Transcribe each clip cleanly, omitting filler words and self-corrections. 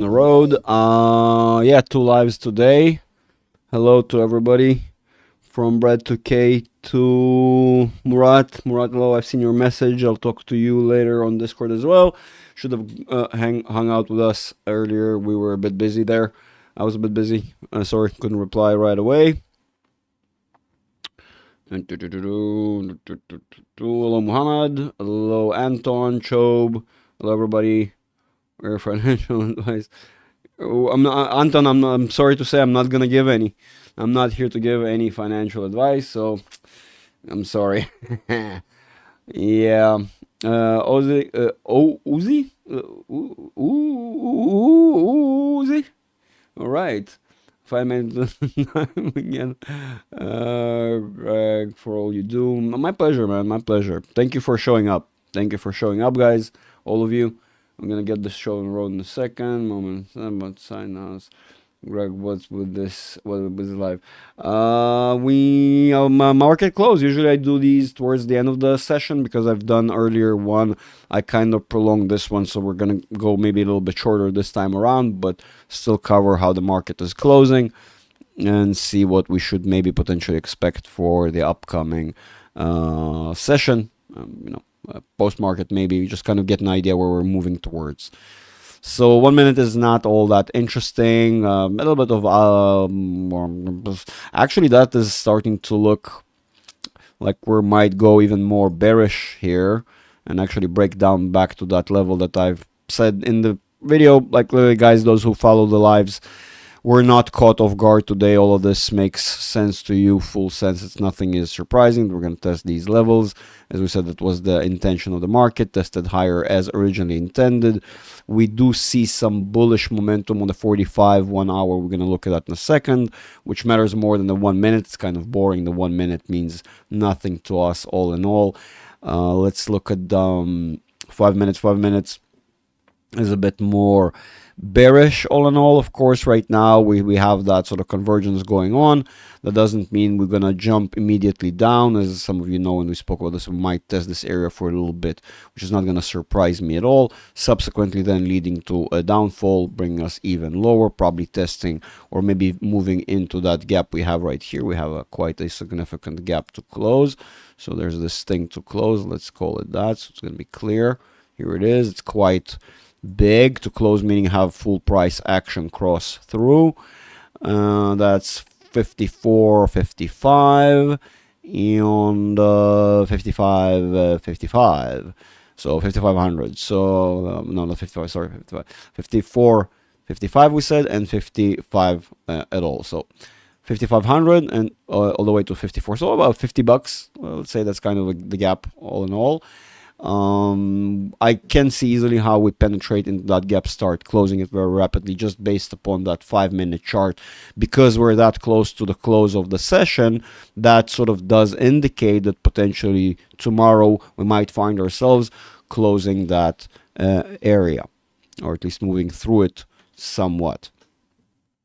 the road. Yeah, 2 lives today. Hello to everybody. From Brad to Kate to Murat. Murat, hello, I've seen your message. I'll talk to you later on Discord as well. Should have hung out with us earlier. We were a bit busy there. I was a bit busy. Sorry, couldn't reply right away. Hello, Muhammad. Hello, Anton, Chob. Hello, everybody. We're financial advice. I'm not, Anton. I'm sorry to say, I'm not gonna give any. I'm not here to give any financial advice, so I'm sorry. Yeah. Uzi. Uzi. Uzi. All right. 5 minutes again. Greg, for all you do. My pleasure, man. My pleasure. Thank you for showing up. Thank you for showing up, guys. All of you. I'm gonna get this show on the road in a second. Moment. About sign us. Greg, what's with this? What with this live? We market close. Usually I do these towards the end of the session because I've done earlier one. I kind of prolonged this one, so we're gonna go maybe a little bit shorter this time around, but still cover how the market is closing and see what we should maybe potentially expect for the upcoming session. Post market, maybe just kind of get an idea where we're moving towards. So 1 minute is not all that interesting. A little bit of actually that is starting to look like we might go even more bearish here and actually break down back to that level that I've said in the video. Like, guys, those who follow the lives, we're not caught off guard today. All of this makes sense to you, full sense. It's nothing is surprising. We're going to test these levels. As we said, that was the intention of the market, tested higher as originally intended. We do see some bullish momentum on the 45 1 hour. We're going to look at that in a second, which matters more than the 1 minute. It's kind of boring. The 1 minute means nothing to us all in all. Let's look at 5 minutes. 5 minutes is a bit more bearish all in all. Of course, right now we have that sort of convergence going on. That doesn't mean we're gonna jump immediately down. As some of you know, when we spoke about this, we might test this area for a little bit, which is not gonna surprise me at all. Subsequently then leading to a downfall, bringing us even lower, probably testing or maybe moving into that gap we have right here. We have quite a significant gap to close. So there's this thing to close, let's call it that, so it's gonna be clear. Here it is. It's quite big to close, meaning have full price action cross through. That's 54.55 and 55.55. So 5500. So no, not 55. Sorry, 55. 54.55 we said, and 55 at all. So 5500 and all the way to 54. So about $50. Well, let's say that's kind of the gap all in all. I can see easily how we penetrate into that gap, start closing it very rapidly just based upon that 5 minute chart. Because we're that close to the close of the session, that sort of does indicate that potentially tomorrow we might find ourselves closing that area, or at least moving through it somewhat.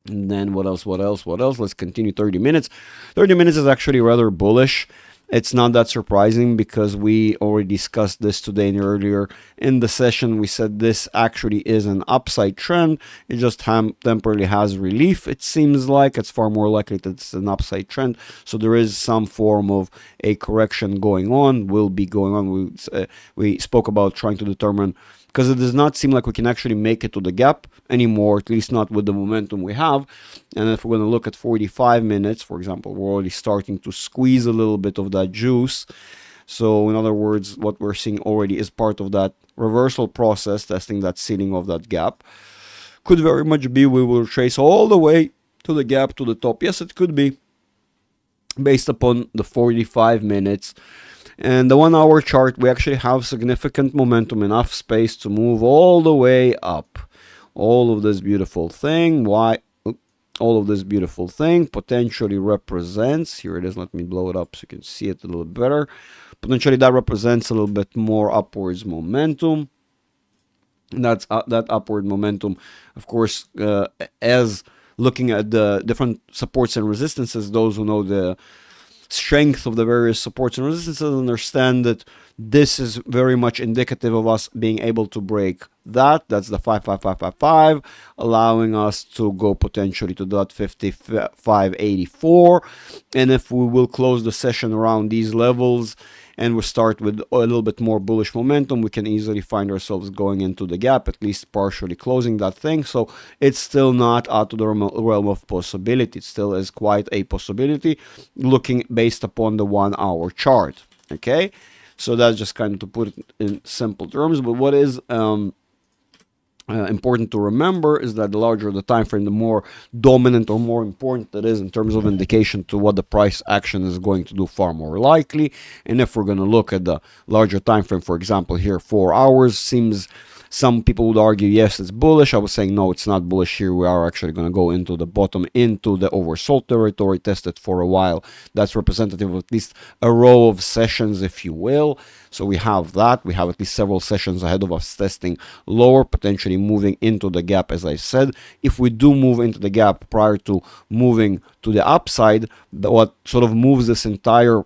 And then what else? Let's continue. 30 minutes. 30 minutes is actually rather bullish. It's not that surprising because we already discussed this today and earlier in the session. We said this actually is an upside trend. It just temporarily has relief. It seems like it's far more likely that it's an upside trend. So there is some form of a correction going on, will be going on. We spoke about trying to determine, because it does not seem like we can actually make it to the gap anymore, at least not with the momentum we have. And if we're going to look at 45 minutes, for example, we're already starting to squeeze a little bit of that juice. So in other words, what we're seeing already is part of that reversal process, testing that ceiling of that gap. Could very much be we will trace all the way to the gap, to the top. Yes, it could be, based upon the 45 minutes. And the 1 hour chart, we actually have significant momentum, enough space to move all the way up. All of this beautiful thing, all of this beautiful thing potentially represents, here it is, let me blow it up so you can see it a little better. Potentially that represents a little bit more upwards momentum. And that's that upward momentum, of course, as looking at the different supports and resistances, those who know the strength of the various supports and resistances understand that This is very much indicative of us being able to break that. That's the 55555, allowing us to go potentially to that 5584. And if we will close the session around these levels and we start with a little bit more bullish momentum, we can easily find ourselves going into the gap, at least partially closing that thing. So it's still not out of the realm of possibility. It still is quite a possibility looking based upon the 1 hour chart. Okay, so that's just kind of to put it in simple terms. But what is important to remember is that the larger the time frame, the more dominant or more important it is in terms of indication to what the price action is going to do, far more likely. And if we're going to look at the larger time frame, for example, here 4 hours, seems some people would argue yes, it's bullish. I was saying no, it's not bullish here. We are actually going to go into the bottom, into the oversold territory, tested for a while. That's representative of at least a row of sessions, if you will. So we have that. We have at least several sessions ahead of us testing lower, potentially moving into the gap, as I said. If we do move into the gap prior to moving to the upside, what sort of moves this entire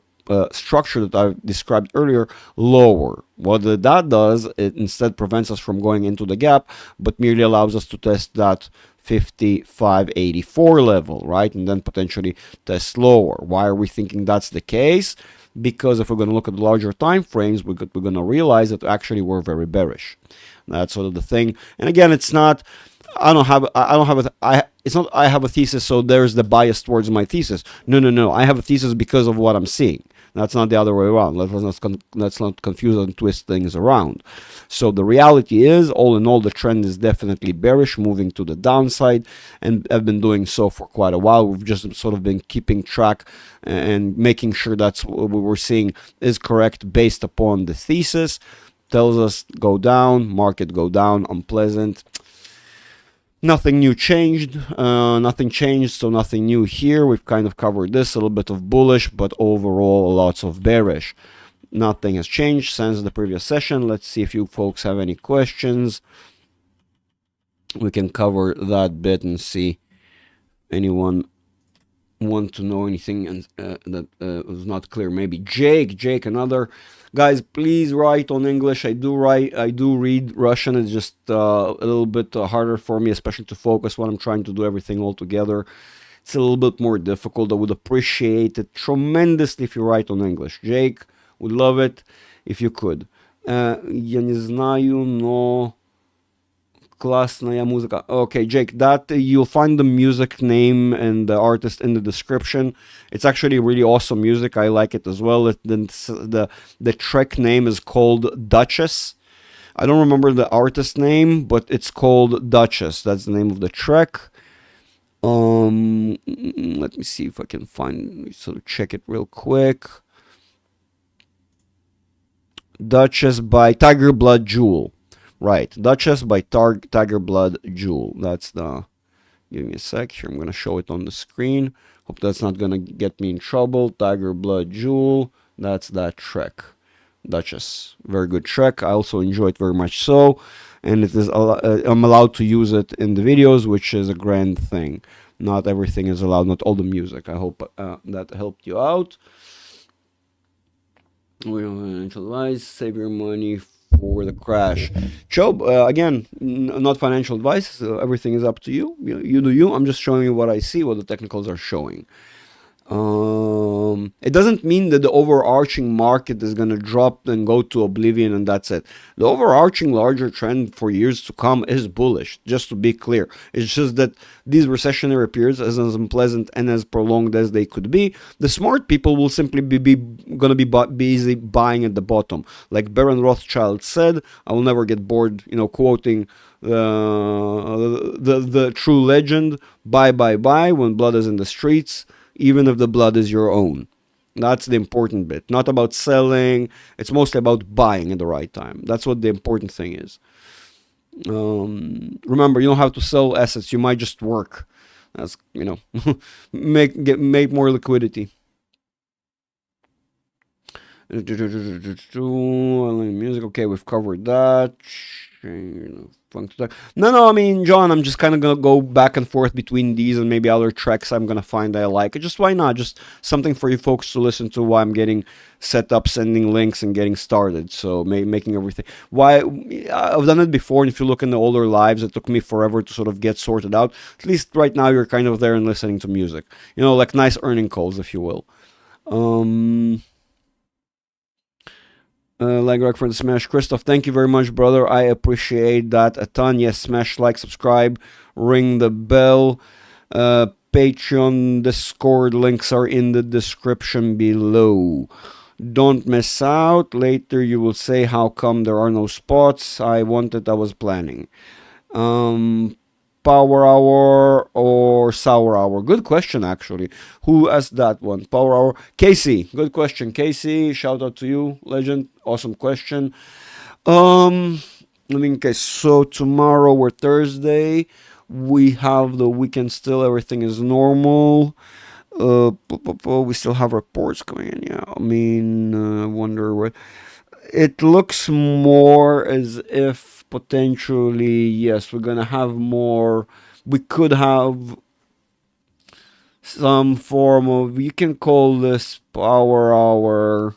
structure that I described earlier lower. What that does, it instead prevents us from going into the gap, but merely allows us to test that 5584 level, right? And then potentially test lower. Why are we thinking that's the case? Because if we're going to look at the larger time frames, we're going to realize that actually we're very bearish. That's sort of the thing. And again, it's not, it's not I have a thesis, so there's the bias towards my thesis. No. I have a thesis because of what I'm seeing. That's not the other way around. Let's not confuse and twist things around. So the reality is, all in all, the trend is definitely bearish, moving to the downside, and I've been doing so for quite a while. We've just sort of been keeping track and making sure that's what we're seeing is correct based upon the thesis. Tells us go down, market go down, unpleasant. Nothing new changed, nothing changed, so nothing new here. We've kind of covered this, a little bit of bullish, but overall lots of bearish. Nothing has changed since the previous session. Let's see if you folks have any questions. We can cover that bit and see anyone want to know anything and that was not clear. Maybe Jake, another. Guys, please write on English. I do read Russian. It's just a little bit harder for me, especially to focus when I'm trying to do everything all together. It's a little bit more difficult. I would appreciate it tremendously if you write on English. Jake, would love it if you could. Я не знаю, но классная музыка. Okay, Jake, that you'll find the music name and the artist in the description. It's actually really awesome music. I like it as well. The track name is called Duchess. I don't remember the artist name, but it's called Duchess. That's the name of the track. Let me see if I can find, sort of check it real quick. Duchess by Tiger Blood Jewel. Right, Duchess by Tiger Blood Jewel. That's the, give me a sec here, I'm going to show it on the screen. Hope that's not going to get me in trouble. Tiger Blood Jewel, that's that track. Duchess, very good track. I also enjoy it very much so. And it is I'm allowed to use it in the videos, which is a grand thing. Not everything is allowed, not all the music. I hope that helped you out. We don't have financial advice, save your money for the crash. Job, again, not financial advice. Everything is up to you. You do you. I'm just showing you what I see, what the technicals are showing. It doesn't mean that the overarching market is going to drop and go to oblivion and that's it. The overarching larger trend for years to come is bullish, just to be clear. It's just that these recessionary periods, as unpleasant and as prolonged as they could be, the smart people will simply be going to be busy buying at the bottom. Like Baron Rothschild said, I will never get bored, quoting the true legend, buy when blood is in the streets, even if the blood is your own. That's the important bit. Not about selling. It's mostly about buying at the right time. That's what the important thing is. Remember, you don't have to sell assets. You might just work. That's, make more liquidity. Music. Okay, we've covered that. No, I mean, John, I'm just kind of gonna go back and forth between these and maybe other tracks I'm gonna find I like. Just why not? Just something for you folks to listen to while I'm getting set up, sending links, and getting started. So making everything. Why I've done it before, and if you look in the older lives, it took me forever to sort of get sorted out. At least right now, you're kind of there and listening to music. Like nice earning calls, if you will. Like reference Smash Christoph, thank you very much, brother. I appreciate that a ton. Yes, smash like, subscribe, ring the bell. Patreon, Discord links are in the description below. Don't miss out. Later you will say how come there are no spots. I wanted, I was planning. Power Hour or Sour Hour? Good question, actually. Who asked that one? Power Hour. Casey. Good question, Casey. Shout out to you, legend. Awesome question. Okay, so tomorrow or Thursday, we have the weekend still. Everything is normal. We still have reports coming in. Yeah, I mean, I wonder what. It looks more as if potentially, yes, we're gonna have more. We could have some form of, you can call this power hour.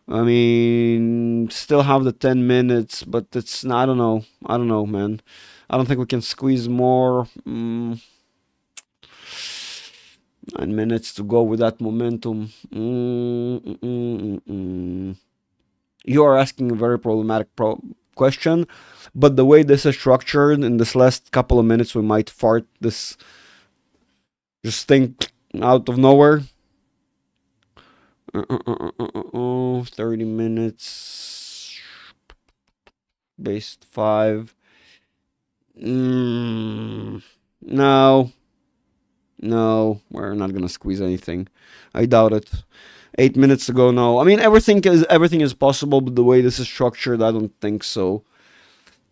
I mean, still have the 10 minutes, but it's not, I don't know, man. I don't think we can squeeze more. 9 minutes to go with that momentum. You are asking a very problematic question, but the way this is structured, in this last couple of minutes, we might fart this just thing out of nowhere. 30 minutes. Based 5. No, we're not gonna squeeze anything. I doubt it. 8 minutes to go. No, I mean everything is possible, but the way this is structured, I don't think so.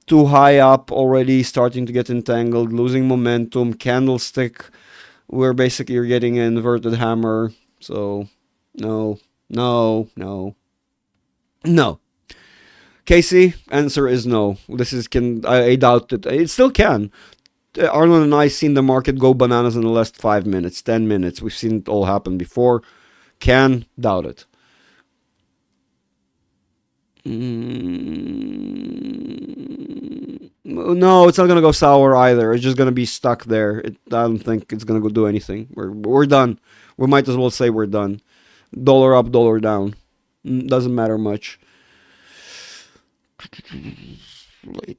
Too high up already, starting to get entangled, losing momentum. Candlestick, we're basically getting an inverted hammer. So no. Casey, answer is no. I doubt it. It still can. Arnold and I seen the market go bananas in the last 5 minutes, 10 minutes. We've seen it all happen before. Can, doubt it. No, it's not gonna go sour either. It's just gonna be stuck there. I don't think it's gonna go do anything. We're done. We might as well say we're done. Dollar up, dollar down. Doesn't matter much.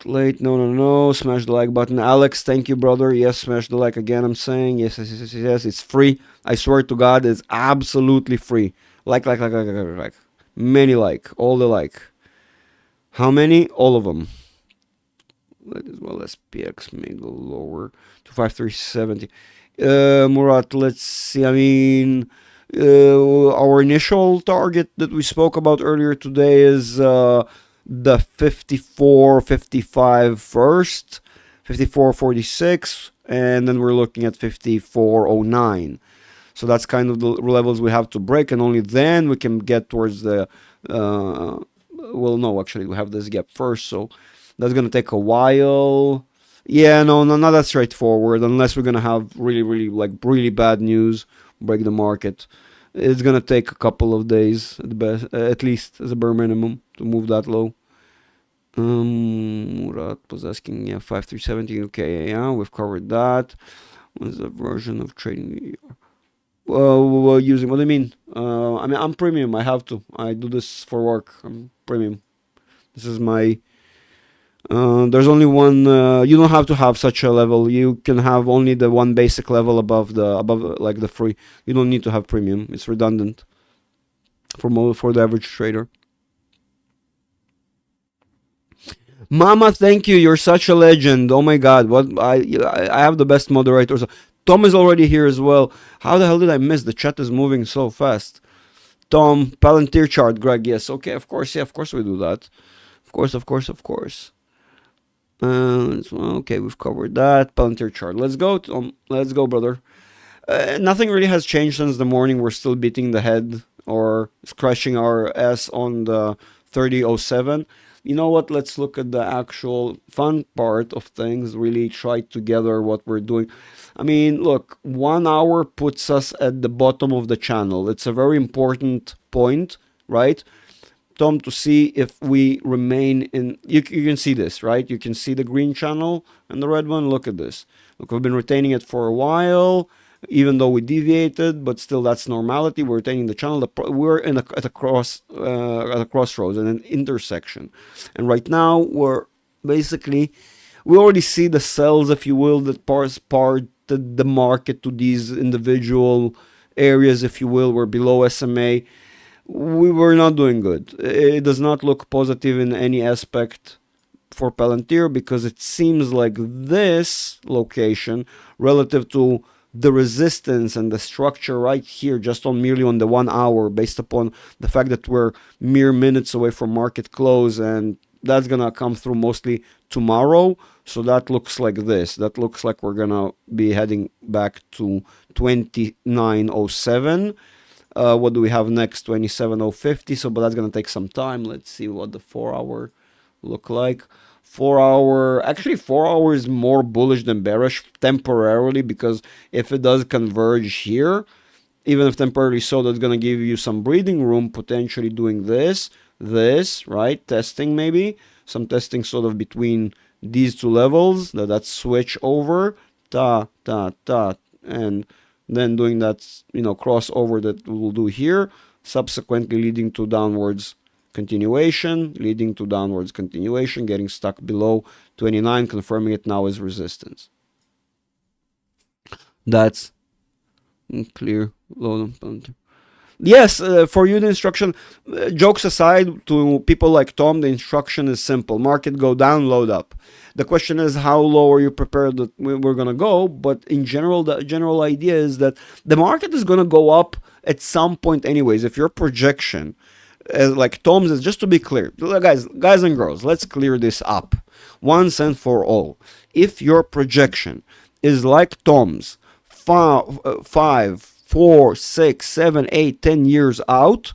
Late. No. Smash the like button. Alex, thank you, brother. Yes, smash the like again. I'm saying yes. It's free. I swear to God, it's absolutely free. Like. Many like. All the like. How many? All of them. As well as PX may go lower to 5370. Murat, let's see. I mean, our initial target that we spoke about earlier today is the 54.55 first, 54.46, and then we're looking at 54.09. So that's kind of the levels we have to break, and only then we can get towards the. Well, no, actually, we have this gap first, so that's gonna take a while. Yeah, no, not that straightforward. Unless we're gonna have really bad news, break the market. It's gonna take a couple of days at best, at least as a bare minimum, to move that low. Murat was asking, yeah, 5370. Okay, yeah, we've covered that. What's the version of trading? Using, what do you mean? I mean, I'm premium. I have to. I do this for work. I'm premium. This is my. There's only one. You don't have to have such a level. You can have only the one basic level above like the free. You don't need to have premium. It's redundant for the average trader. Mama, thank you. You're such a legend. Oh my God, what I have the best moderators. Tom is already here as well. How the hell did I miss? The chat is moving so fast. Tom, Palantir chart, Greg. Yes, okay, of course. Yeah, of course we do that. Of course. Okay, we've covered that. Palantir chart. Let's go, Tom. Let's go, brother. Nothing really has changed since the morning. We're still beating the head or scratching our ass on the 30.07. You know what? Let's look at the actual fun part of things, really try together what we're doing. I mean, look, 1 hour puts us at the bottom of the channel. It's a very important point, right? Tom, to see if we remain in, you can see this, right? You can see the green channel and the red one. Look at this. Look, we've been retaining it for a while, even though we deviated, but still that's normality. We're retaining the channel. We're at a crossroads and an intersection. And right now we're basically, we already see the cells, if you will, that parted the market to these individual areas, if you will. We're below SMA. We were not doing good. It does not look positive in any aspect for Palantir, because it seems like this location relative to the resistance and the structure right here, just on merely on the 1 hour, based upon the fact that we're mere minutes away from market close, and that's gonna come through mostly tomorrow. So that looks like this. That looks like we're gonna be heading back to 29.07. What do we have next? 27.050. So, but that's gonna take some time. Let's see what the 4 hour look like. 4 hour, actually 4 hours more bullish than bearish temporarily, because if it does converge here, even if temporarily so, that's gonna give you some breathing room, potentially doing this, right? Testing maybe, some testing sort of between these two levels, that switch over, and then doing that, you know, crossover that we'll do here, subsequently leading to downwards continuation, getting stuck below 29, confirming it now as resistance. That's clear. Yes, for you the instruction, jokes aside, to people like Tom, the instruction is simple. Market go down, load up. The question is, how low are you prepared that we're going to go? But in general, the general idea is that the market is going to go up at some point anyways. If your projection, like Tom's, is, just to be clear, guys and girls, let's clear this up once and for all. If your projection is like Tom's, 5, 4, 6, 7, 8, 10 years out,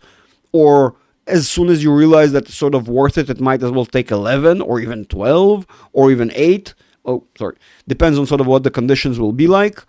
or as soon as you realize that it's sort of worth it, it might as well take 11 or even 12 or even 8. Oh, sorry. Depends on sort of what the conditions will be like.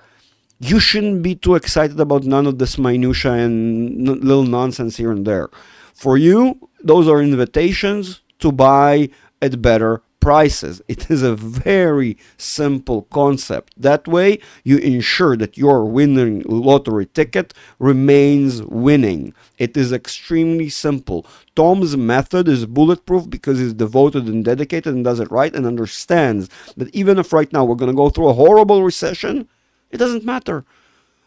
You shouldn't be too excited about none of this minutia and little nonsense here and there. For you, those are invitations to buy at better prices. It is a very simple concept. That way, you ensure that your winning lottery ticket remains winning. It is extremely simple. Tom's method is bulletproof because he's devoted and dedicated and does it right, and understands that even if right now we're going to go through a horrible recession, it doesn't matter.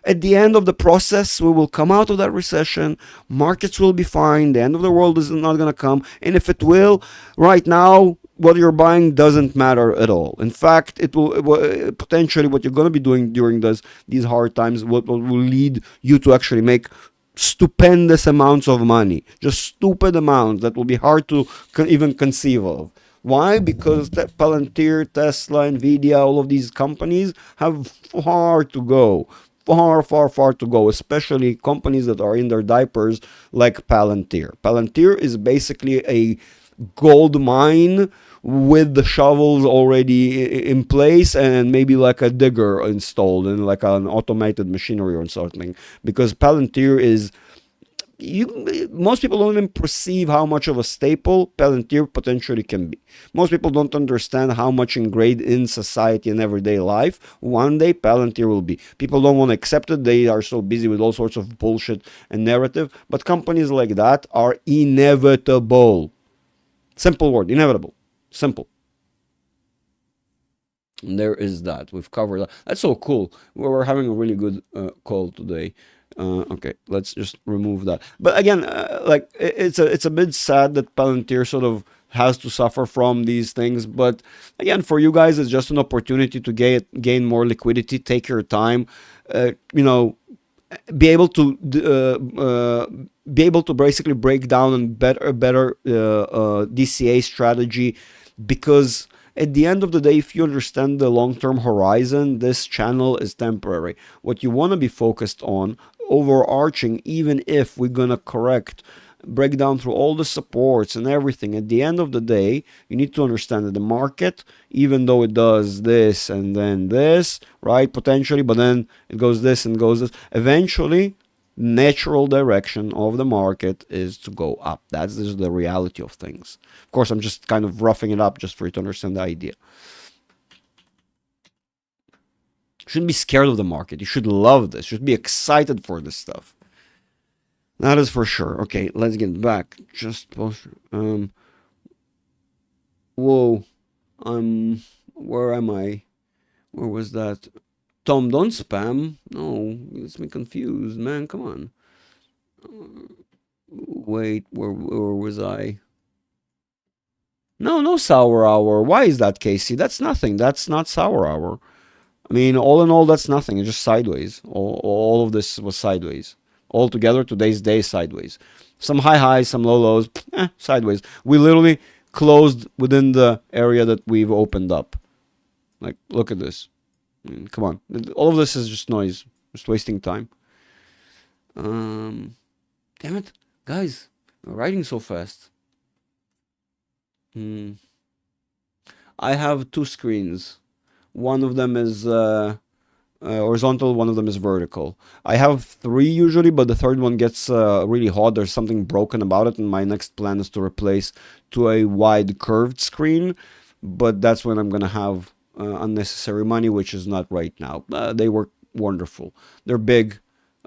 At the end of the process, we will come out of that recession. Markets will be fine. The end of the world is not going to come. And if it will, right now, what you're buying doesn't matter at all. In fact, it will potentially, what you're going to be doing during these hard times, what will lead you to actually make stupendous amounts of money. Just stupid amounts that will be hard to even conceive of. Why? Because Palantir, Tesla, Nvidia, all of these companies have far to go. Far to go, especially companies that are in their diapers like Palantir. Palantir is basically a gold mine with the shovels already in place and maybe like a digger installed and like an automated machinery or something, because Palantir is, most people don't even perceive how much of a staple Palantir potentially can be. Most people don't understand how much ingrained in society and everyday life one day Palantir will be. People don't want to accept it. They are so busy with all sorts of bullshit and narrative. But companies like that are inevitable. Simple word, inevitable. Simple. And there is that. We've covered that. That's so cool. We're having a really good call today. Okay, let's just remove that. But again, like it's a bit sad that Palantir sort of has to suffer from these things. But again, for you guys, it's just an opportunity to gain more liquidity. Take your time. Be able to basically break down and better DCA strategy, because at the end of the day, if you understand the long-term horizon, this channel is temporary. What you want to be focused on, overarching, even if we're going to correct break down through all the supports and everything. At the end of the day, you need to understand that the market, even though it does this and then this, right, potentially, but then it goes this and goes this, eventually, natural direction of the market is to go up. That's just the reality of things. Of course, I'm just kind of roughing it up just for you to understand the idea. You shouldn't be scared of the market. You should love this. You should be excited for this stuff. That is for sure. Okay, let's get back. Just post. Whoa. Where am I? Where was that? Tom, don't spam. No, it's me confused, man. Come on. Wait, where was I? No, no sour hour. Why is that, Casey? That's nothing. That's not sour hour. I mean, all in all, that's nothing. It's just sideways. All of this was sideways. All together, today's day sideways. Some high highs, some low lows, sideways. We literally closed within the area that we've opened up. Like, look at this. I mean, come on. All of this is just noise. Just wasting time. Damn it. Guys, we're writing so fast. I have two screens. One of them is horizontal, one of them is vertical. I have three usually, but the third one gets really hot. There's something broken about it, and my next plan is to replace to a wide curved screen, but that's when I'm gonna have unnecessary money, which is not right now. They work wonderful. They're big.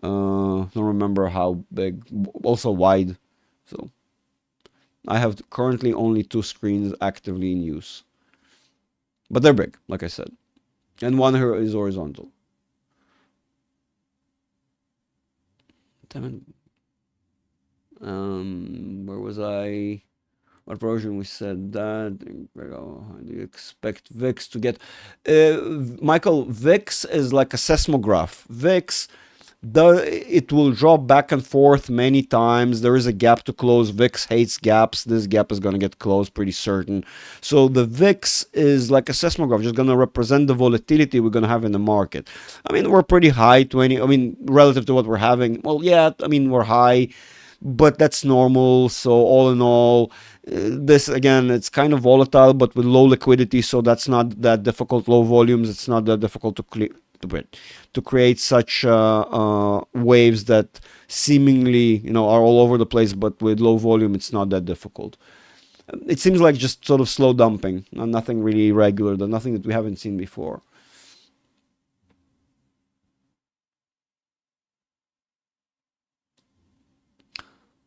Don't remember how big. Also wide. So I have currently only two screens actively in use, but they're big, like I said, and one here is horizontal. Damn it. Where was I? What version we said that? Do you expect VIX to get? Michael, VIX is like a seismograph. VIX, it will drop back and forth many times. There is a gap to close. VIX hates gaps. This gap is going to get closed, pretty certain. So the VIX is like a seismograph, just going to represent the volatility we're going to have in the market. I mean, we're pretty high, 20. I mean, relative to what we're having. Well, yeah, I mean, we're high, but that's normal. So all in all, this again, it's kind of volatile, but with low liquidity, so that's not that difficult. Low volumes, it's not that difficult to create such waves that seemingly are all over the place, but with low volume, it's not that difficult. It seems like just sort of slow dumping, nothing really regular, nothing that we haven't seen before.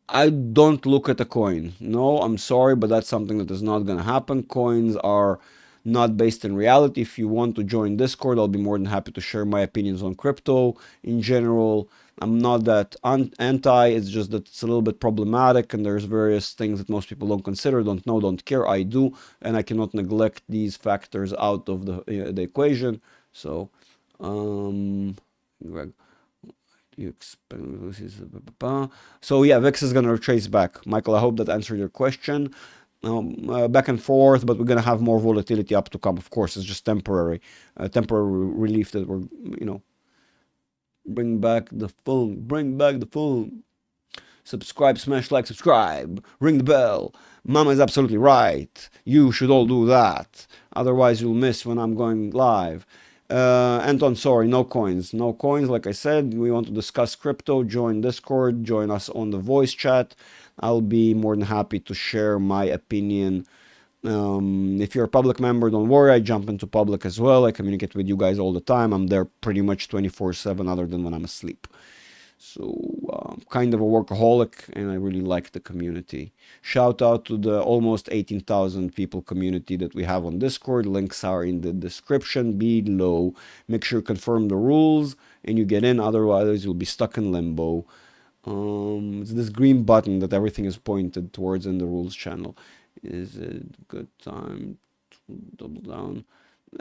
I don't look at a coin. No, I'm sorry, but that's something that is not going to happen. Coins are not based in reality. If you want to join Discord, I'll be more than happy to share my opinions on crypto in general. I'm not that anti, it's just that it's a little bit problematic, and there's various things that most people don't consider, don't know, don't care. I do, and I cannot neglect these factors out of the equation. So, Greg, you expect so yeah, VIX is going to retrace back. Michael, I hope that answered your question. Back and forth, but we're going to have more volatility up to come. Of course, it's just temporary relief that we're, bring back the phone, bring back the phone. Subscribe, smash like, subscribe, ring the bell. Mama is absolutely right. You should all do that. Otherwise, you'll miss when I'm going live. Anton, sorry, no coins. No coins. Like I said, we want to discuss crypto. Join Discord. Join us on the voice chat. I'll be more than happy to share my opinion. If you're a public member, don't worry. I jump into public as well. I communicate with you guys all the time. I'm there pretty much 24/7 other than when I'm asleep. So I'm kind of a workaholic, and I really like the community. Shout out to the almost 18,000 people community that we have on Discord. Links are in the description below. Make sure you confirm the rules and you get in. Otherwise, you'll be stuck in limbo. It's this green button that everything is pointed towards in the rules channel. Is it a good time to double down?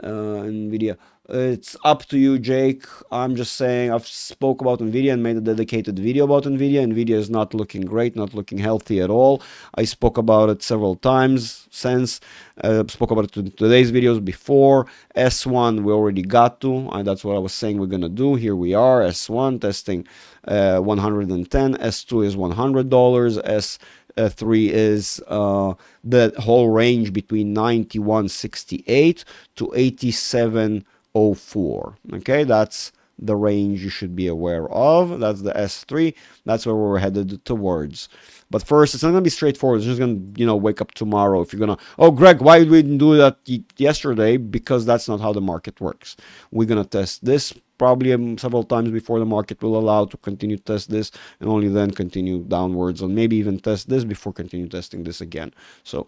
Nvidia. It's up to you, Jake. I'm just saying I've spoke about Nvidia and made a dedicated video about Nvidia. Nvidia is not looking great, not looking healthy at all. I spoke about it several times since. Spoke about it in today's videos before. S1 we already got to, and that's what I was saying we're gonna do. Here we are, S1 testing 110. S2 is $100. S3 is the whole range between 91.68 to 87.04. Okay, that's the range you should be aware of. That's the S3. That's where we're headed towards. But first, it's not gonna be straightforward. It's just gonna, wake up tomorrow. If you're gonna, oh, Greg, why did we didn't do that yesterday? Because that's not how the market works. We're gonna test this probably several times before the market will allow to continue to test this, and only then continue downwards, and maybe even test this before continue testing this again. So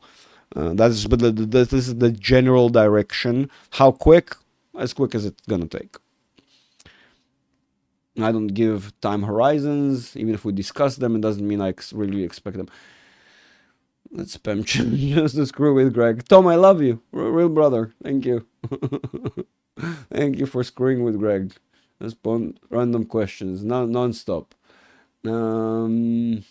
this is the general direction. How quick? As quick as it's gonna take. I don't give time horizons. Even if we discuss them, it doesn't mean I really expect them. Let's spam just to screw with Greg. Tom, I love you. Real brother. Thank you. Thank you for screwing with Greg. Just random questions, non-stop. Please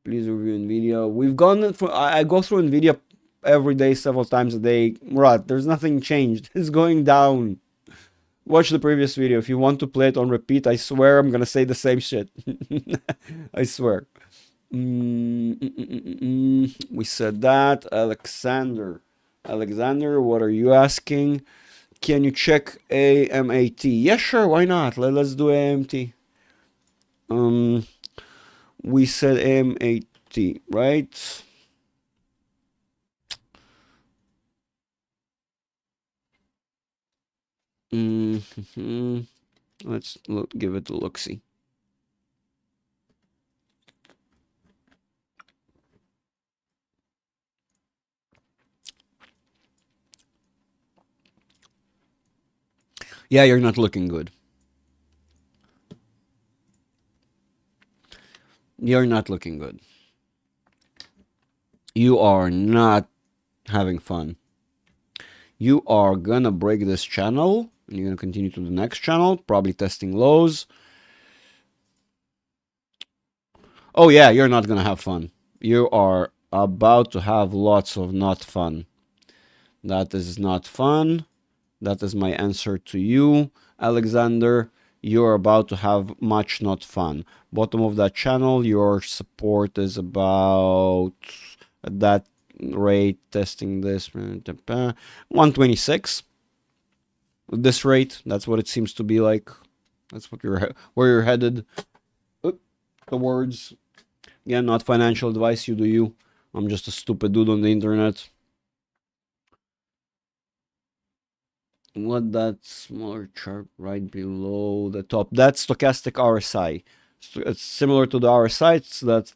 review NVIDIA. We've gone through, I go through NVIDIA every day, several times a day. Right, there's nothing changed. It's going down. Watch the previous video. If you want to play it on repeat, I swear I'm gonna say the same shit. I swear. We said that. Alexander, what are you asking? Can you check AMAT? Yeah, sure, why not? Let's do AMT. We said AMAT, right? Let's give it a look-see. Yeah, you're not looking good. You're not looking good. You are not having fun. You are gonna break this channel, and you're gonna continue to the next channel, probably testing lows. Oh yeah, you're not gonna have fun. You are about to have lots of not fun. That is not fun. That is my answer to you, Alexander. You're about to have much not fun. Bottom of that channel, your support is about at that rate, testing this 126. With this rate, that's what it seems to be like. That's what where you're headed towards. Again, not financial advice. You do you. I'm just a stupid dude on the internet. What that smaller chart right below the top? That's stochastic RSI. It's similar to the RSI.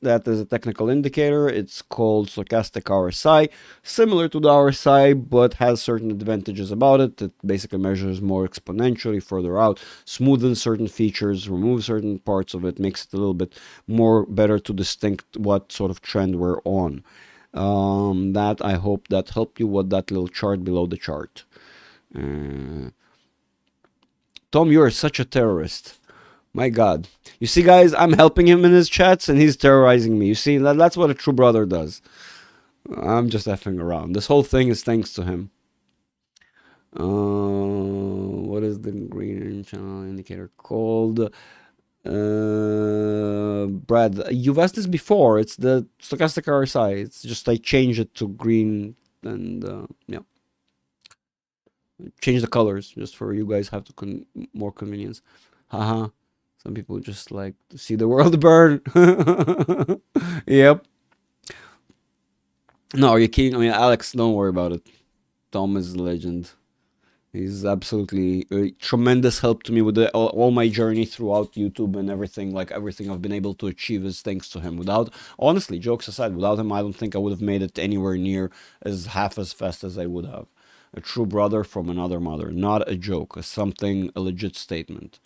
That is a technical indicator. It's called stochastic RSI. Similar to the RSI, but has certain advantages about it. It basically measures more exponentially further out, smoothens certain features, removes certain parts of it, makes it a little bit more better to distinct what sort of trend we're on. That I hope that helped you with that little chart below the chart. Tom, you are such a terrorist. My God. You see, guys, I'm helping him in his chats and he's terrorizing me. You see, that's what a true brother does. I'm just effing around. This whole thing is thanks to him. What is the green channel indicator called? Brad, you've asked this before. It's the stochastic RSI. It's just I changed it to green and yeah. Change the colors just for you guys have to more convenience. Haha. Some people just like to see the world burn. Yep. No, are you kidding? I mean, Alex, don't worry about it. Tom is a legend. He's absolutely a tremendous help to me with all my journey throughout YouTube and everything. Like everything I've been able to achieve is thanks to him. Without, honestly, jokes aside, without him, I don't think I would have made it anywhere near half as fast as I would have. A true brother from another mother. Not a joke. A legit statement.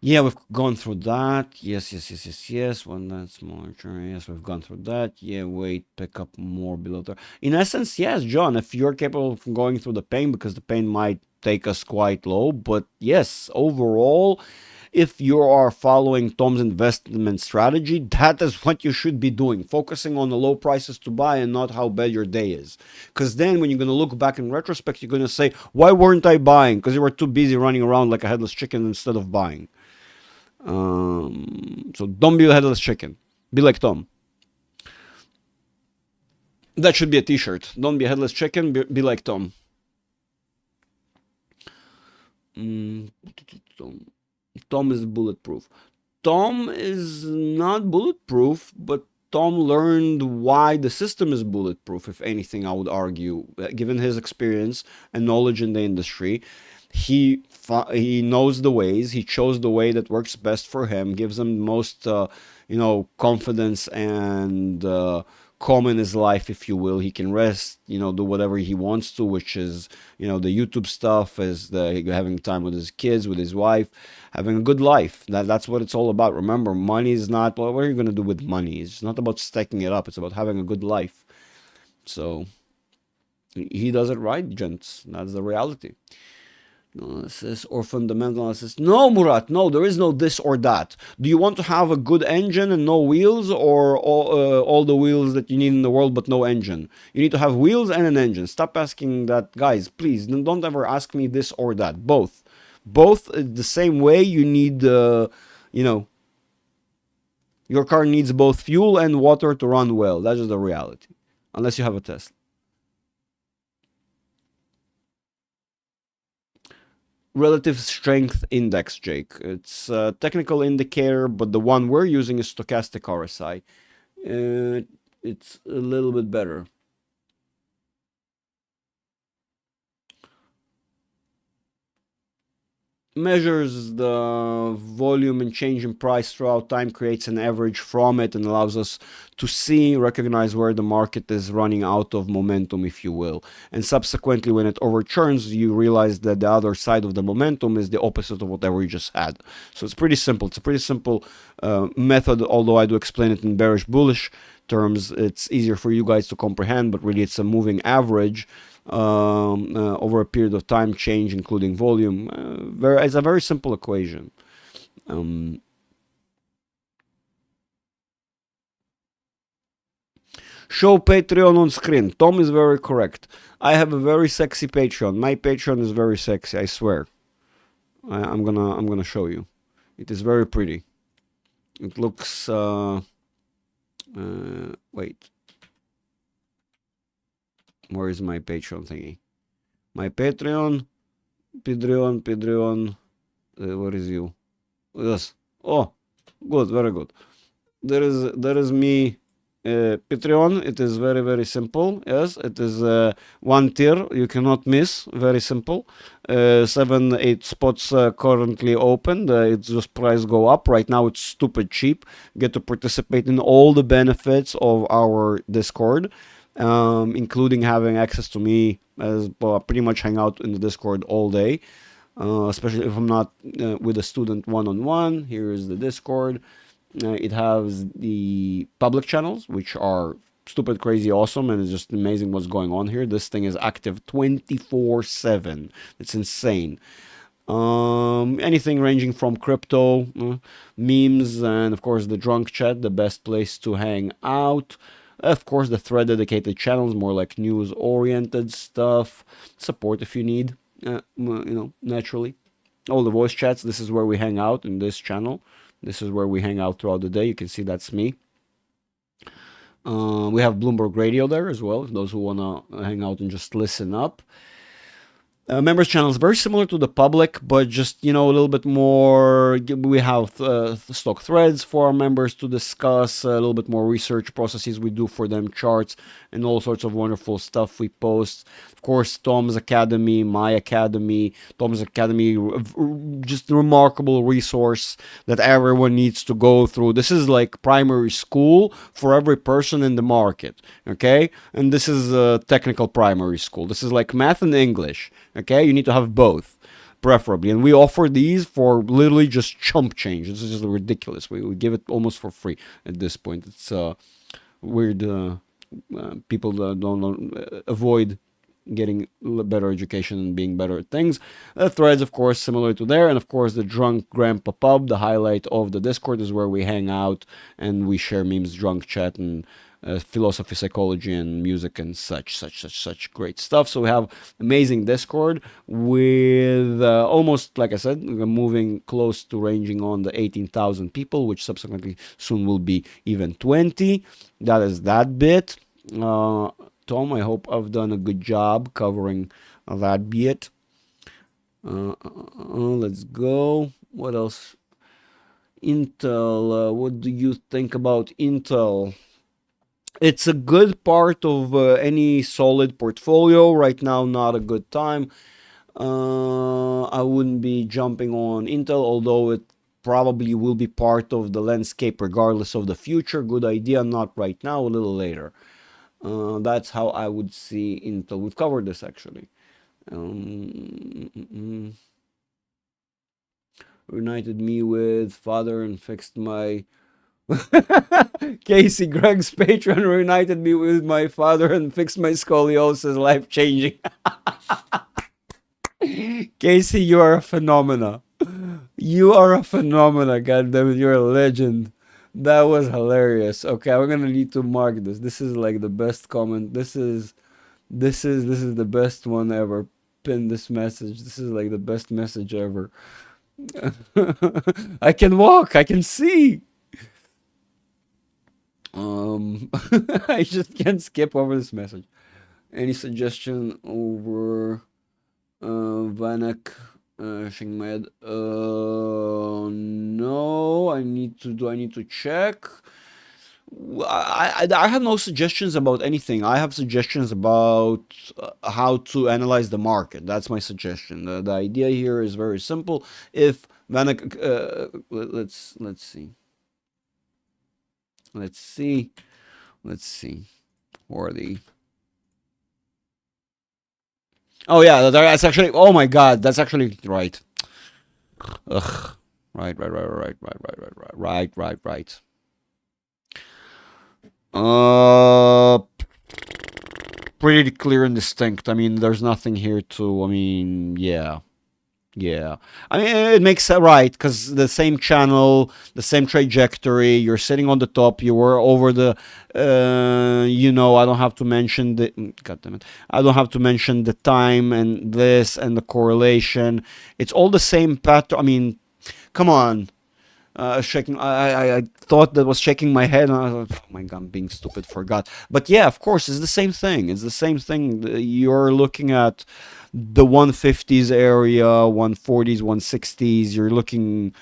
Yeah, we've gone through that. Yes, yes, yes, yes, yes. One that's more. Yes, we've gone through that. Yeah, wait, pick up more below there. In essence, yes, John, if you're capable of going through the pain, because the pain might take us quite low, but yes, overall, if you are following Tom's investment strategy, that is what you should be doing, focusing on the low prices to buy and not how bad your day is. Because then when you're going to look back in retrospect, you're going to say, why weren't I buying? Because you were too busy running around like a headless chicken instead of buying. So don't be a headless chicken. Be like Tom. That should be a t-shirt. Don't be a headless chicken, be like Tom. Mm, Tom is bulletproof. Tom is not bulletproof, but Tom learned why the system is bulletproof, if anything, I would argue. Given his experience and knowledge in the industry, he knows the ways. He chose the way that works best for him, gives him most, confidence and calm in his life, if you will. He can rest, do whatever he wants to, which is, the YouTube stuff, is the having time with his kids, with his wife, having a good life. That's what it's all about. Remember, money is not, well, what are you going to do with money? It's not about stacking it up. It's about having a good life. So he does it right, gents. That's the reality. Analysis or fundamental analysis. No, Murat, no, there is no this or that. Do you want to have a good engine and no wheels, or all the wheels that you need in the world but no engine? You need to have wheels and an engine. Stop asking that, guys, please. Don't ever ask me this or that. Both. Both the same way you need, your car needs both fuel and water to run well. That is the reality. Unless you have a Tesla. Relative strength index, Jake. It's a technical indicator, but the one we're using is stochastic RSI. It's a little bit better. Measures the volume and change in price throughout time, creates an average from it, and allows us to see, recognize where the market is running out of momentum, if you will. And subsequently, when it overturns, you realize that the other side of the momentum is the opposite of whatever you just had. So it's pretty simple. It's a pretty simple method, although I do explain it in bearish, bullish terms. It's easier for you guys to comprehend, but really it's a moving average over a period of time change, including volume. It's a very simple equation. Show Patreon on screen. Tom is very correct. I have a very sexy Patreon. My Patreon is very sexy, I swear. I'm gonna show you. It is very pretty. It looks wait. Where is my Patreon thingy? My Patreon. Where is you? Yes. Oh, good, very good. There is me. Patreon. It is very, very simple. Yes, it is one tier you cannot miss. Very simple. 7-8 spots currently open. It's just price go up right now. It's stupid cheap. Get to participate in all the benefits of our Discord, including having access to me, as pretty much hang out in the Discord all day. Especially if I'm not with a student one-on-one. Here is the Discord. It has the public channels, which are stupid, crazy, awesome, and it's just amazing what's going on here. This thing is active 24/7. It's insane. Anything ranging from crypto, memes, and of course the drunk chat, the best place to hang out. Of course, the thread dedicated channels, more like news-oriented stuff. Support if you need, naturally. All the voice chats, this is where we hang out in this channel. This is where we hang out throughout the day. You can see that's me. We have Bloomberg Radio there as well, those who want to hang out and just listen up. Members channel is very similar to the public, but just, a little bit more. We have stock threads for our members to discuss, a little bit more research processes we do for them, charts, and all sorts of wonderful stuff we post. Of course, Tom's Academy, my Academy, Tom's Academy, just a remarkable resource that everyone needs to go through. This is like primary school for every person in the market, okay? And this is a technical primary school. This is like math and English. Okay, you need to have both. preferably. And we offer these for literally just chump change. This is just ridiculous. We give it almost for free at this point. It's weird. People don't avoid getting better education and being better at things. Threads, of course, similar to there, and of course the Drunk Grandpa Pub, the highlight of the Discord, is where we hang out and we share memes, drunk chat, and philosophy, psychology, and music, and such great stuff. So we have amazing Discord with almost, like I said, moving close to ranging on the 18,000 people, which subsequently soon will be even 20. That is that bit. Tom, I hope I've done a good job covering that bit. Let's go. What else? Intel. What do you think about Intel? It's a good part of any solid portfolio. Right now, not a good time. I wouldn't be jumping on Intel, although it probably will be part of the landscape regardless of the future. Good idea, not right now, a little later. That's how I would see Intel. We've covered this actually. Reunited me with father and fixed my Casey Greg's Patreon reunited me with my father and fixed my scoliosis, life changing. Casey, you are a phenomena. You are a phenomena, goddammit, you're a legend. That was hilarious. Okay, I'm gonna need to mark this. This is like the best comment. This is the best one ever. Pin this message. This is like the best message ever. I can walk. I can see. I just can't skip over this message. Any suggestion over Vanek? Shaking my head. No, I need to check. I have no suggestions about anything. I have suggestions about how to analyze the market. That's my suggestion. The idea here is very simple. If Vanek, let's see. Let's see. Or the. Oh yeah, that's actually. Oh my God, that's actually right. Ugh. Right. Pretty clear and distinct. I mean, there's nothing here to. I mean, yeah. I mean, it makes it right because the same channel, the same trajectory. You're sitting on the top. You were over the. I don't have to mention the. God damn it! I don't have to mention the time and this and the correlation. It's all the same pattern. I mean, come on. Shaking. I thought that was shaking my head. And I was like, oh my God, I'm being stupid. Forgot. But yeah, of course, it's the same thing. It's the same thing. You're looking at the 150s area, 140s, 160s. You're looking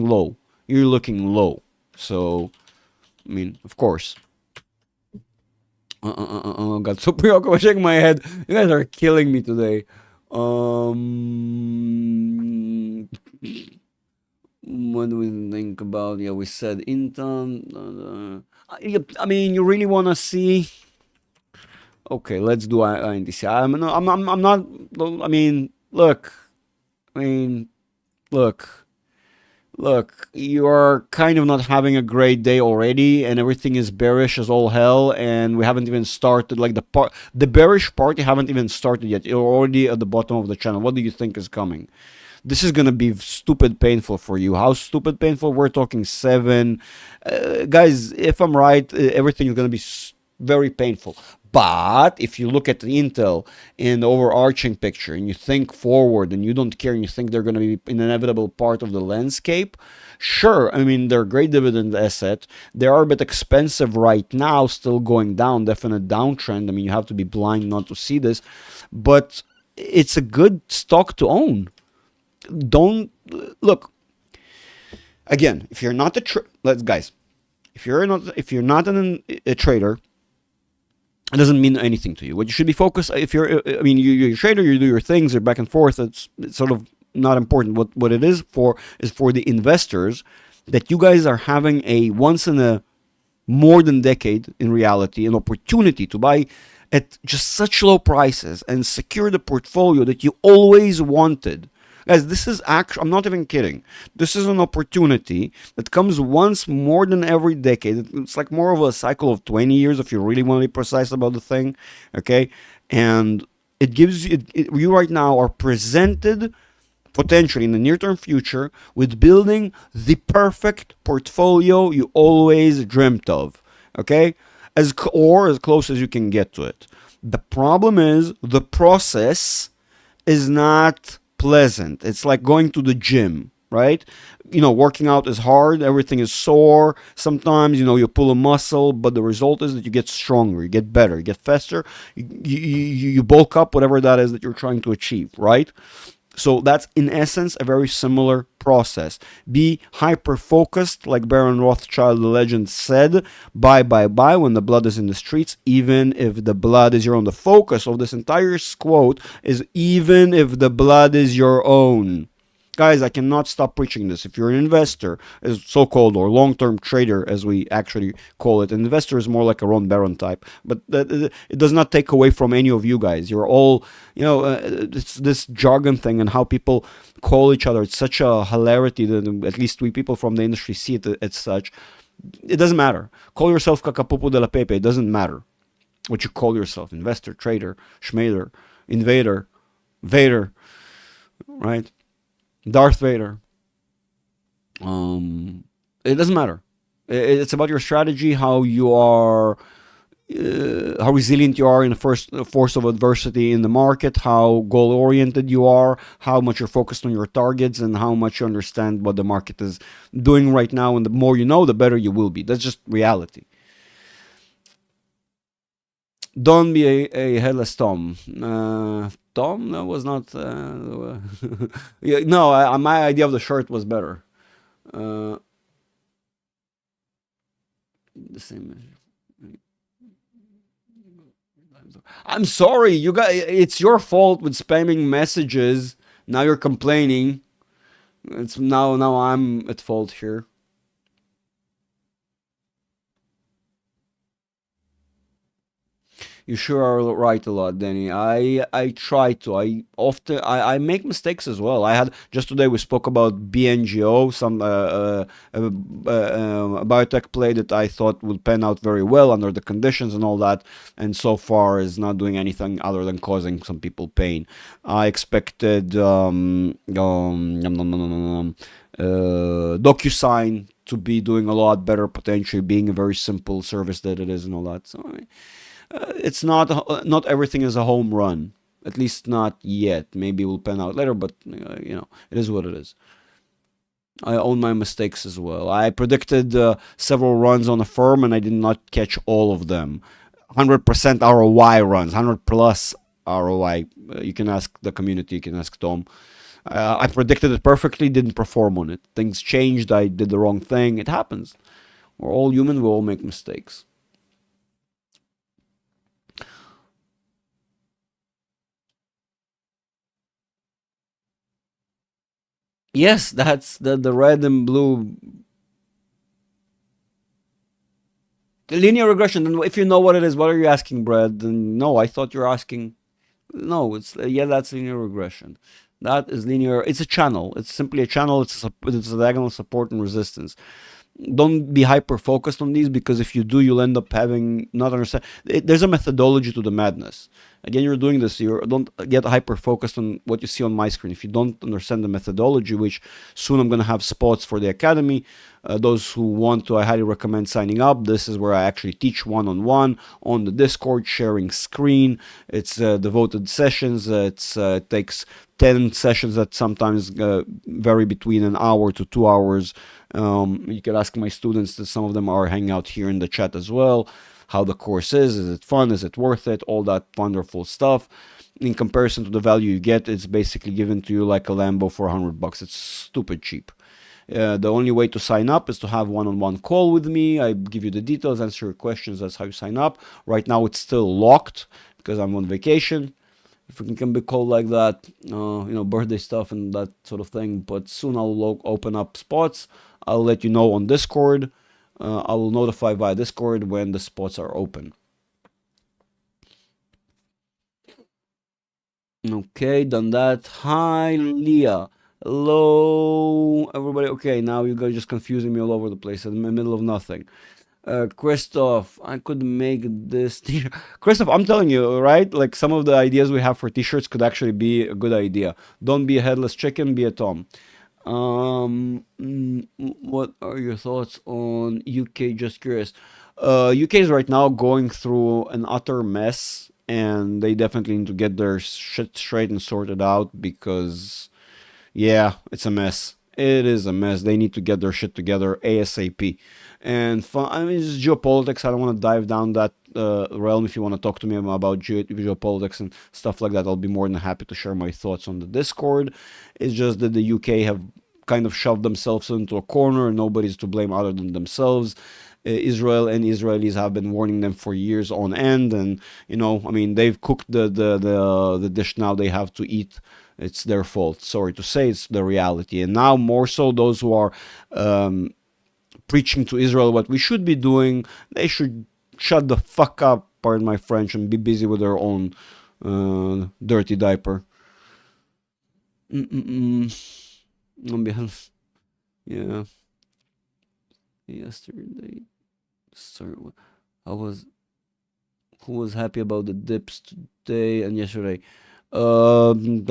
low. So, I mean, of course. Got so preoccupied. I'm shaking my head. You guys are killing me today. What do we think about? Yeah, we said Intel. I mean, you really want to see. Okay, let's do INTC. I'm not. I mean, look. Look. You're kind of not having a great day already, and everything is bearish as all hell. And we haven't even started. Like the bearish part, you haven't even started yet. You're already at the bottom of the channel. What do you think is coming? This is gonna be stupid painful for you. How stupid painful? We're talking 7. Guys, if I'm right, everything is gonna be very painful. But if you look at the Intel in the overarching picture and you think forward and you don't care and you think they're going to be an inevitable part of the landscape, sure, I mean, they're a great dividend asset. They are a bit expensive right now, still going down, definite downtrend. I mean, you have to be blind not to see this, but it's a good stock to own. Don't look again. If you're not a guys, if you're not a trader, it doesn't mean anything to you. What you should be focused. If you're a trader, you do your things, you're back and forth. It's sort of not important. What it is for the investors, that you guys are having a once in a more than decade in reality an opportunity to buy at just such low prices and secure the portfolio that you always wanted. Guys, this is actually, I'm not even kidding. This is an opportunity that comes once more than every decade. It's like more of a cycle of 20 years if you really want to be precise about the thing. Okay. And it gives you, you right now are presented potentially in the near term future with building the perfect portfolio you always dreamt of. Okay. Or as close as you can get to it. The problem is the process is not pleasant. It's like going to the gym, right? Working out is hard. Everything is sore. Sometimes, you pull a muscle, but the result is that you get stronger, you get better, you get faster, you bulk up, whatever that is that you're trying to achieve, right? So that's in essence a very similar process. Be hyper focused, like Baron Rothschild, the legend, said. Buy, when the blood is in the streets, even if the blood is your own. The focus of this entire quote is even if the blood is your own. Guys, I cannot stop preaching this. If you're an investor, as so-called, or long-term trader, as we actually call it, an investor is more like a Ron Baron type. But it does not take away from any of you guys. You're all, it's this jargon thing and how people call each other. It's such a hilarity that at least we people from the industry see it as such. It doesn't matter. Call yourself Cacapupo de la Pepe. It doesn't matter what you call yourself. Investor, trader, schmader, invader, Vader, right? Darth Vader. It doesn't matter. It's about your strategy, how you are, how resilient you are in the first force of adversity in the market, how goal oriented you are, how much you're focused on your targets, and how much you understand what the market is doing right now. And the more you know, the better you will be. That's just reality. Don't be a headless Tom. Tom, that was not. Yeah, no, my idea of the shirt was better. The same. I'm sorry, you guys. It's your fault with spamming messages. Now you're complaining. It's now I'm at fault here. You sure are right a lot, Danny. I try to. I make mistakes as well. I had just today we spoke about BNGO, some a biotech play that I thought would pan out very well under the conditions and all that, and so far is not doing anything other than causing some people pain. I expected DocuSign to be doing a lot better, potentially being a very simple service that it is and all that. So it's not everything is a home run, at least not yet. Maybe it will pan out later, but it is what it is. I own my mistakes as well. I predicted several runs on a firm and I did not catch all of them. 100% ROI runs, 100 plus ROI. You can ask the community, you can ask Tom. I predicted it perfectly, didn't perform on it. Things changed, I did the wrong thing. It happens. We're all human, we all make mistakes. Yes, that's the red and blue. The linear regression. Then if you know what it is, what are you asking, Brad? Then no, I thought you're asking. No, it's yeah, that's linear regression. That is linear. It's a channel. It's simply a channel. It's a diagonal support and resistance. Don't be hyper focused on these, because if you do, you'll end up having not understand. There's a methodology to the madness. Again, you're doing this. You don't get hyper focused on what you see on my screen. If you don't understand the methodology, which soon I'm going to have spots for the academy, those who want to, I highly recommend signing up. This is where I actually teach one-on-one on the Discord, sharing screen. It's devoted sessions. It takes 10 sessions that sometimes vary between an hour to 2 hours. You can ask my students, that some of them are hanging out here in the chat as well, how the course is it fun, is it worth it, all that wonderful stuff. In comparison to the value you get, it's basically given to you like a Lambo for $100. It's stupid cheap. The only way to sign up is to have one-on-one call with me. I give you the details, answer your questions. That's how you sign up. Right now it's still locked because I'm on vacation, if it can be called like that, birthday stuff and that sort of thing. But soon I'll open up spots. I'll let you know on Discord. I will notify via Discord when the spots are open. Okay, done that. Hi, Leah. Hello, everybody. Okay, now you guys just confusing me all over the place in the middle of nothing. Christoph, I could make this t-shirt. Christoph, I'm telling you, right? Like some of the ideas we have for t-shirts could actually be a good idea. Don't be a headless chicken, be a Tom. What are your thoughts on UK? Just curious. UK is right now going through an utter mess, and they definitely need to get their shit straight and sorted out because yeah, it's a mess. It is a mess. They need to get their shit together ASAP. And I mean, it's geopolitics. I don't want to dive down that realm. If you want to talk to me about geopolitics and stuff like that, I'll be more than happy to share my thoughts on the Discord. It's just that the UK have kind of shoved themselves into a corner. Nobody's to blame other than themselves. Israel and Israelis have been warning them for years on end, and I mean, they've cooked the dish now they have to eat. It's their fault. Sorry to say, it's the reality. And now more so, those who are preaching to Israel what we should be doing, they should shut the fuck up, pardon my French, and be busy with their own dirty diaper. On behalf, yeah. Yesterday, sorry, I was who was happy about the dips today and yesterday? I'm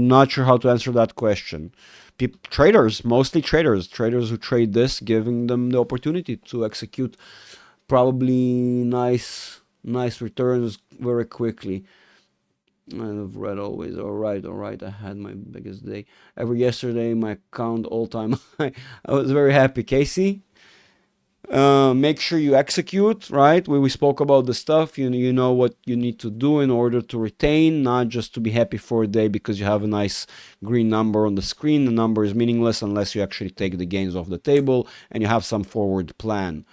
not sure how to answer that question. Traders, mostly traders who trade this, giving them the opportunity to execute probably nice returns very quickly. I've read always. All right. I had my biggest day ever yesterday. My account all time high. I was very happy. Casey, make sure you execute, right? We spoke about the stuff. You know what you need to do in order to retain, not just to be happy for a day because you have a nice green number on the screen. The number is meaningless unless you actually take the gains off the table and you have some forward plan.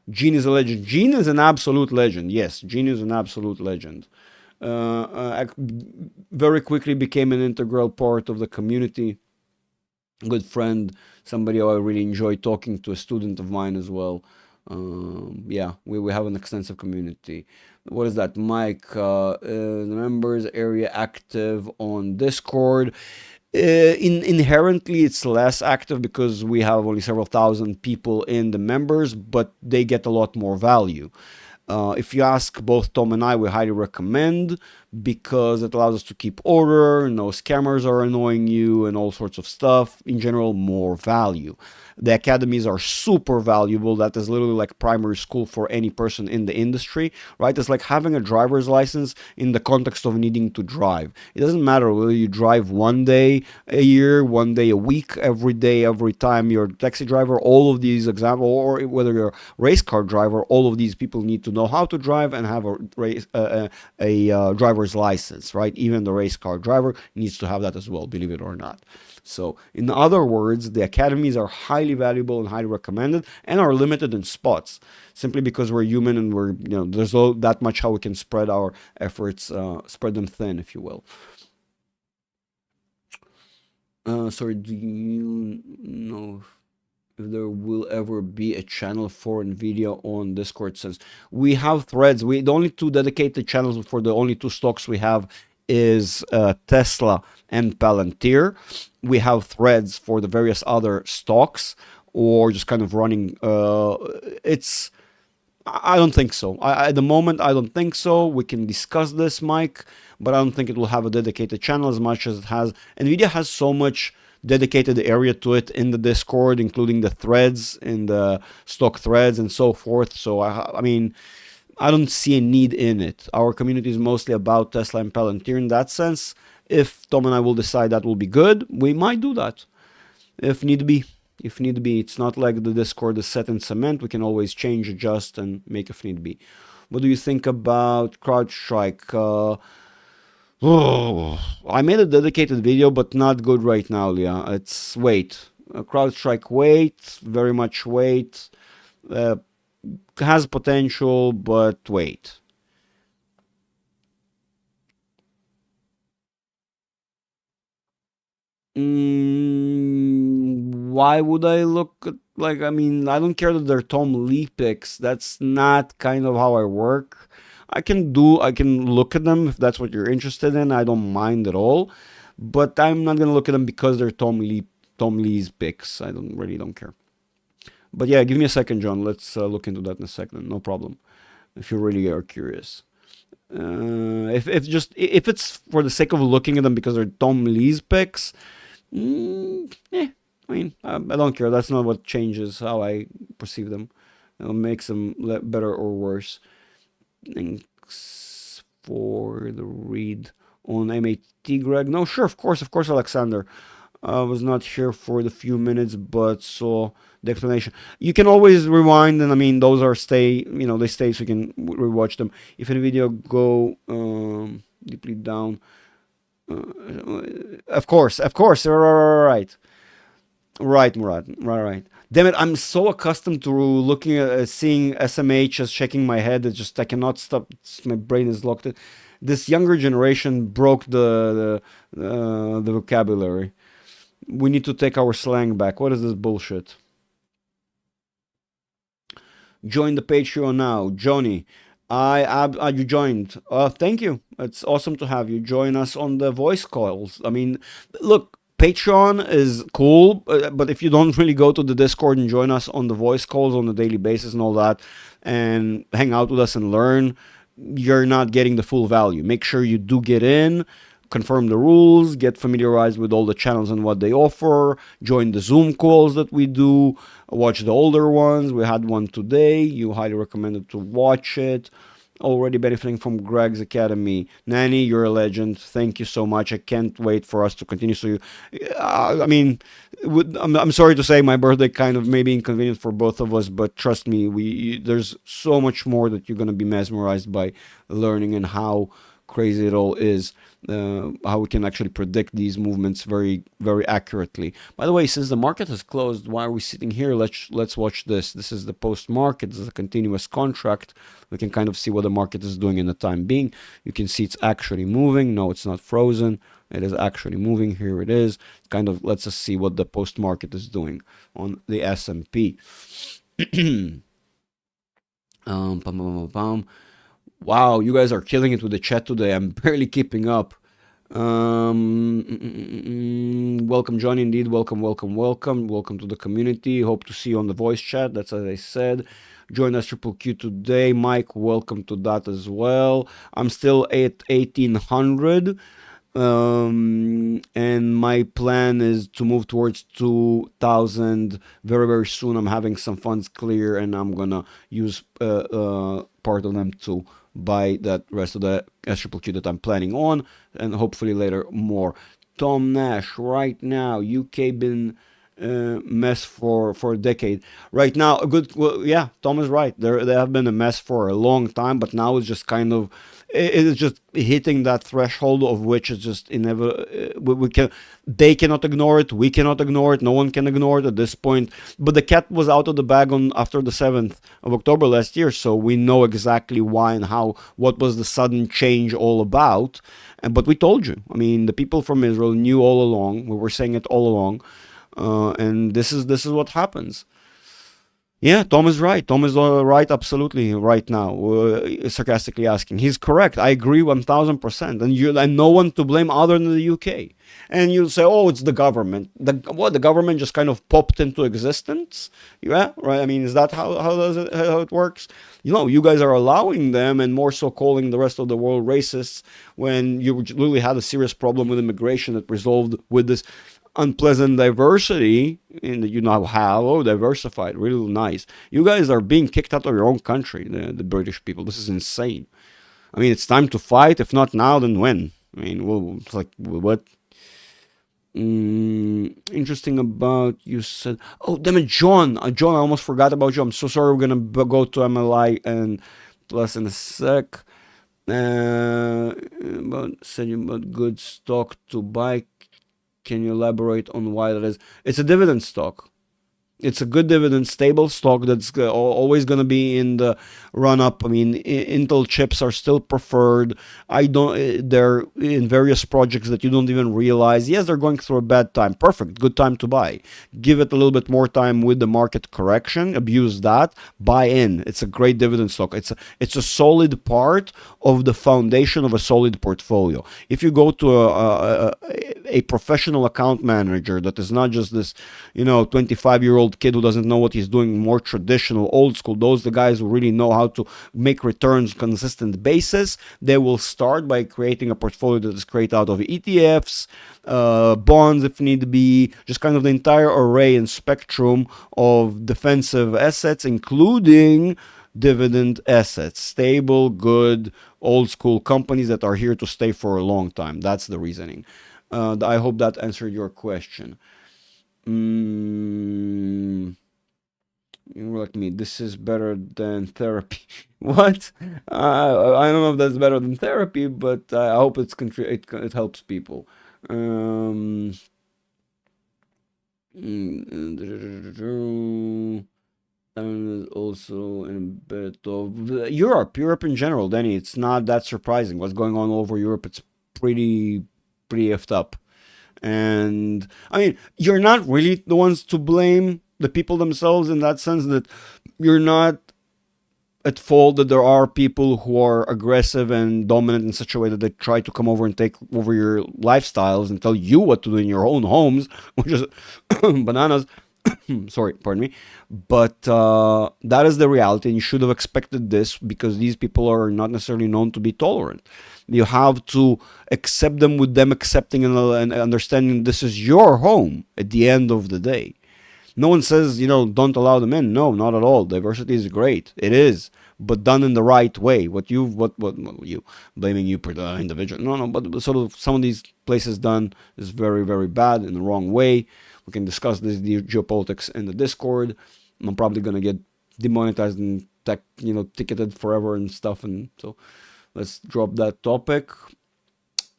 Gene is a legend. Gene is an absolute legend. Yes, Gene is an absolute legend. Very quickly became an integral part of the community. Good friend, somebody I really enjoy talking to, a student of mine as well. Yeah, we have an extensive community. What is that, Mike? The members area active on Discord. Inherently, it's less active because we have only several thousand people in the members, but they get a lot more value. If you ask both Tom and I, we highly recommend because it allows us to keep order, no scammers are annoying you, and all sorts of stuff. In general, more value. The academies are super valuable. That is literally like primary school for any person in the industry, right? It's like having a driver's license in the context of needing to drive. It doesn't matter whether you drive one day a year, one day a week, every day, every time you're a taxi driver, all of these examples, or whether you're a race car driver, all of these people need to know how to drive and have a driver's license, right? Even the race car driver needs to have that as well, believe it or not. So, in other words, the academies are highly valuable and highly recommended and are limited in spots simply because we're human and there's that much how we can spread our efforts, spread them thin, if you will. Sorry, do you know if there will ever be a channel for NVIDIA on Discord? Since we have threads, the only two dedicated channels for the only two stocks we have is Tesla and Palantir. We have threads for the various other stocks, or just kind of running. I don't think so. At the moment, I don't think so. We can discuss this, Mike, but I don't think it will have a dedicated channel as much as it has. NVIDIA has so much dedicated area to it in the Discord, including the threads, in the stock threads, and so forth. So, I mean, I don't see a need in it. Our community is mostly about Tesla and Palantir in that sense. If Tom and I will decide that will be good, we might do that. If need be. If need be. It's not like the Discord is set in cement. We can always change, adjust, and make if need be. What do you think about CrowdStrike? I made a dedicated video, but not good right now, Leah. It's wait. CrowdStrike wait. Very much wait. Has potential, but wait. Why would I look at, I mean, I don't care that they're Tom Lee picks. That's not kind of how I work. I can look at them if that's what you're interested in. I don't mind at all. but I'm not gonna look at them because they're Tom Lee's picks. I don't care. But yeah, give me a second, John. Let's look into that in a second. No problem. If you really are curious. If it's for the sake of looking at them because they're Tom Lee's picks, I mean, I don't care. That's not what changes how I perceive them. It makes them better or worse. Thanks for the read on MAT, Greg. No, sure, of course, Alexander. I was not here for the few minutes, but saw the explanation. You can always rewind, and I mean, those are they stay, so you can rewatch them. If any video go deeply down, of course, right, Murad, right. Damn it, I'm so accustomed to looking at seeing SMH as shaking my head. It's just I cannot stop. My brain is locked in. This younger generation broke the vocabulary. We need to take our slang back. What is this bullshit? Join the Patreon now, Johnny. You joined. Thank you. It's awesome to have you join us on the voice calls. I mean, look, Patreon is cool, but if you don't really go to the Discord and join us on the voice calls on a daily basis and all that, and hang out with us and learn, you're not getting the full value. Make sure you do get in, confirm the rules, get familiarized with all the channels and what they offer, join the Zoom calls that we do, watch the older ones. We had one today. You highly recommended to watch it. Already benefiting from Greg's Academy. Nanny, you're a legend. Thank you so much. I can't wait for us to continue. So, I mean, I'm sorry to say my birthday kind of maybe inconvenient for both of us, but trust me, there's so much more that you're going to be mesmerized by learning and how crazy it all is. How we can actually predict these movements very, very accurately. By the way, since the market has closed, why are we sitting here? Let's watch this. This is the post-market. This is a continuous contract. We can kind of see what the market is doing in the time being. You can see it's actually moving. No, it's not frozen. It is actually moving. Here it is. Kind of lets us see what the post-market is doing on the S&P. Wow, you guys are killing it with the chat today. I'm barely keeping up. Welcome, Johnny. Indeed, welcome to the community. Hope to see you on the voice chat. That's as I said. Join us Triple Q today. Mike, welcome to that as well. I'm still at 1800. And my plan is to move towards 2000 very, very soon. I'm having some funds clear, and I'm gonna use part of them to buy that rest of the SQQ that I'm planning on, and hopefully later more. Tom Nash, right now, UK been mess for a decade. Right now, yeah, Tom is right. They have been a mess for a long time, but now it's just kind of, it is just hitting that threshold of which is just inevitable. They cannot ignore it. We cannot ignore it. No one can ignore it at this point. But the cat was out of the bag after the 7th of October last year, so we know exactly why and how. What was the sudden change all about? But we told you. I mean, the people from Israel knew all along. We were saying it all along. And this is what happens. Yeah, Tom is right. Tom is right, absolutely right now. Sarcastically asking, he's correct. I agree 1000%. And no one to blame other than the UK. And you'll say, oh, it's the government. The government just kind of popped into existence? Yeah, right. I mean, is that how it works? You guys are allowing them, and more so calling the rest of the world racists, when you really had a serious problem with immigration that resolved with this unpleasant diversity in that you now have. Oh, diversified, really nice. You guys are being kicked out of your own country, the British people. This is insane. I mean, it's time to fight. If not now, then when? I mean, well, it's like, what? Interesting about, you said, oh, damn it, John, I almost forgot about you. I'm so sorry. We're gonna go to MLI and plus in a sec. But said you about good stock to buy. Can you elaborate on why that is? It's a dividend stock. It's a good dividend, stable stock that's always going to be in the run up. I mean, Intel chips are still preferred. I don't. They're in various projects that you don't even realize. Yes, they're going through a bad time. Perfect, good time to buy. Give it a little bit more time with the market correction. Abuse that. Buy in. It's a great dividend stock. It's a solid part of the foundation of a solid portfolio. If you go to a professional account manager that is not just this, 25-year-old kid who doesn't know what he's doing, more traditional, old school, those the guys who really know how to make returns consistent basis, they will start by creating a portfolio that is created out of ETFs, bonds if need be, just kind of the entire array and spectrum of defensive assets, including dividend assets, stable, good, old school companies that are here to stay for a long time. That's the reasoning. I hope that answered your question. You're like me, this is better than therapy. What? I don't know if that's better than therapy, but I hope it helps people. And also in a bit of Europe in general, Danny. It's not that surprising what's going on all over Europe. It's pretty effed up. And I mean, you're not really the ones to blame, the people themselves, in that sense that you're not at fault that there are people who are aggressive and dominant in such a way that they try to come over and take over your lifestyles and tell you what to do in your own homes, which is bananas. Sorry, pardon me. But that is the reality, and you should have expected this because these people are not necessarily known to be tolerant. You have to accept them with them accepting and understanding this is your home at the end of the day. No one says, don't allow them in. No, not at all. Diversity is great. It is, but done in the right way. What you blaming you per the individual? No, but sort of some of these places done is very, very bad in the wrong way. We can discuss this geopolitics in the Discord. I'm probably gonna get demonetized and ticketed forever and stuff. And so let's drop that topic.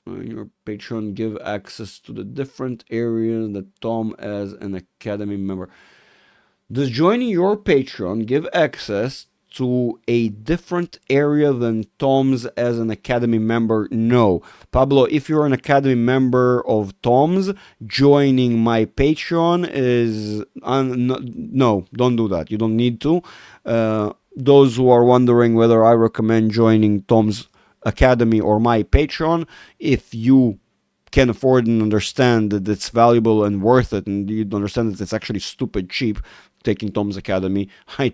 Your Patreon give access to the different areas that Tom as an Academy member. Does joining your Patreon give access to a different area than Tom's as an Academy member? No. Pablo, if you're an Academy member of Tom's, joining my Patreon is... no, don't do that. You don't need to. Those who are wondering whether I recommend joining Tom's Academy or my Patreon, if you can afford and understand that it's valuable and worth it, and you understand that it's actually stupid cheap taking Tom's Academy, I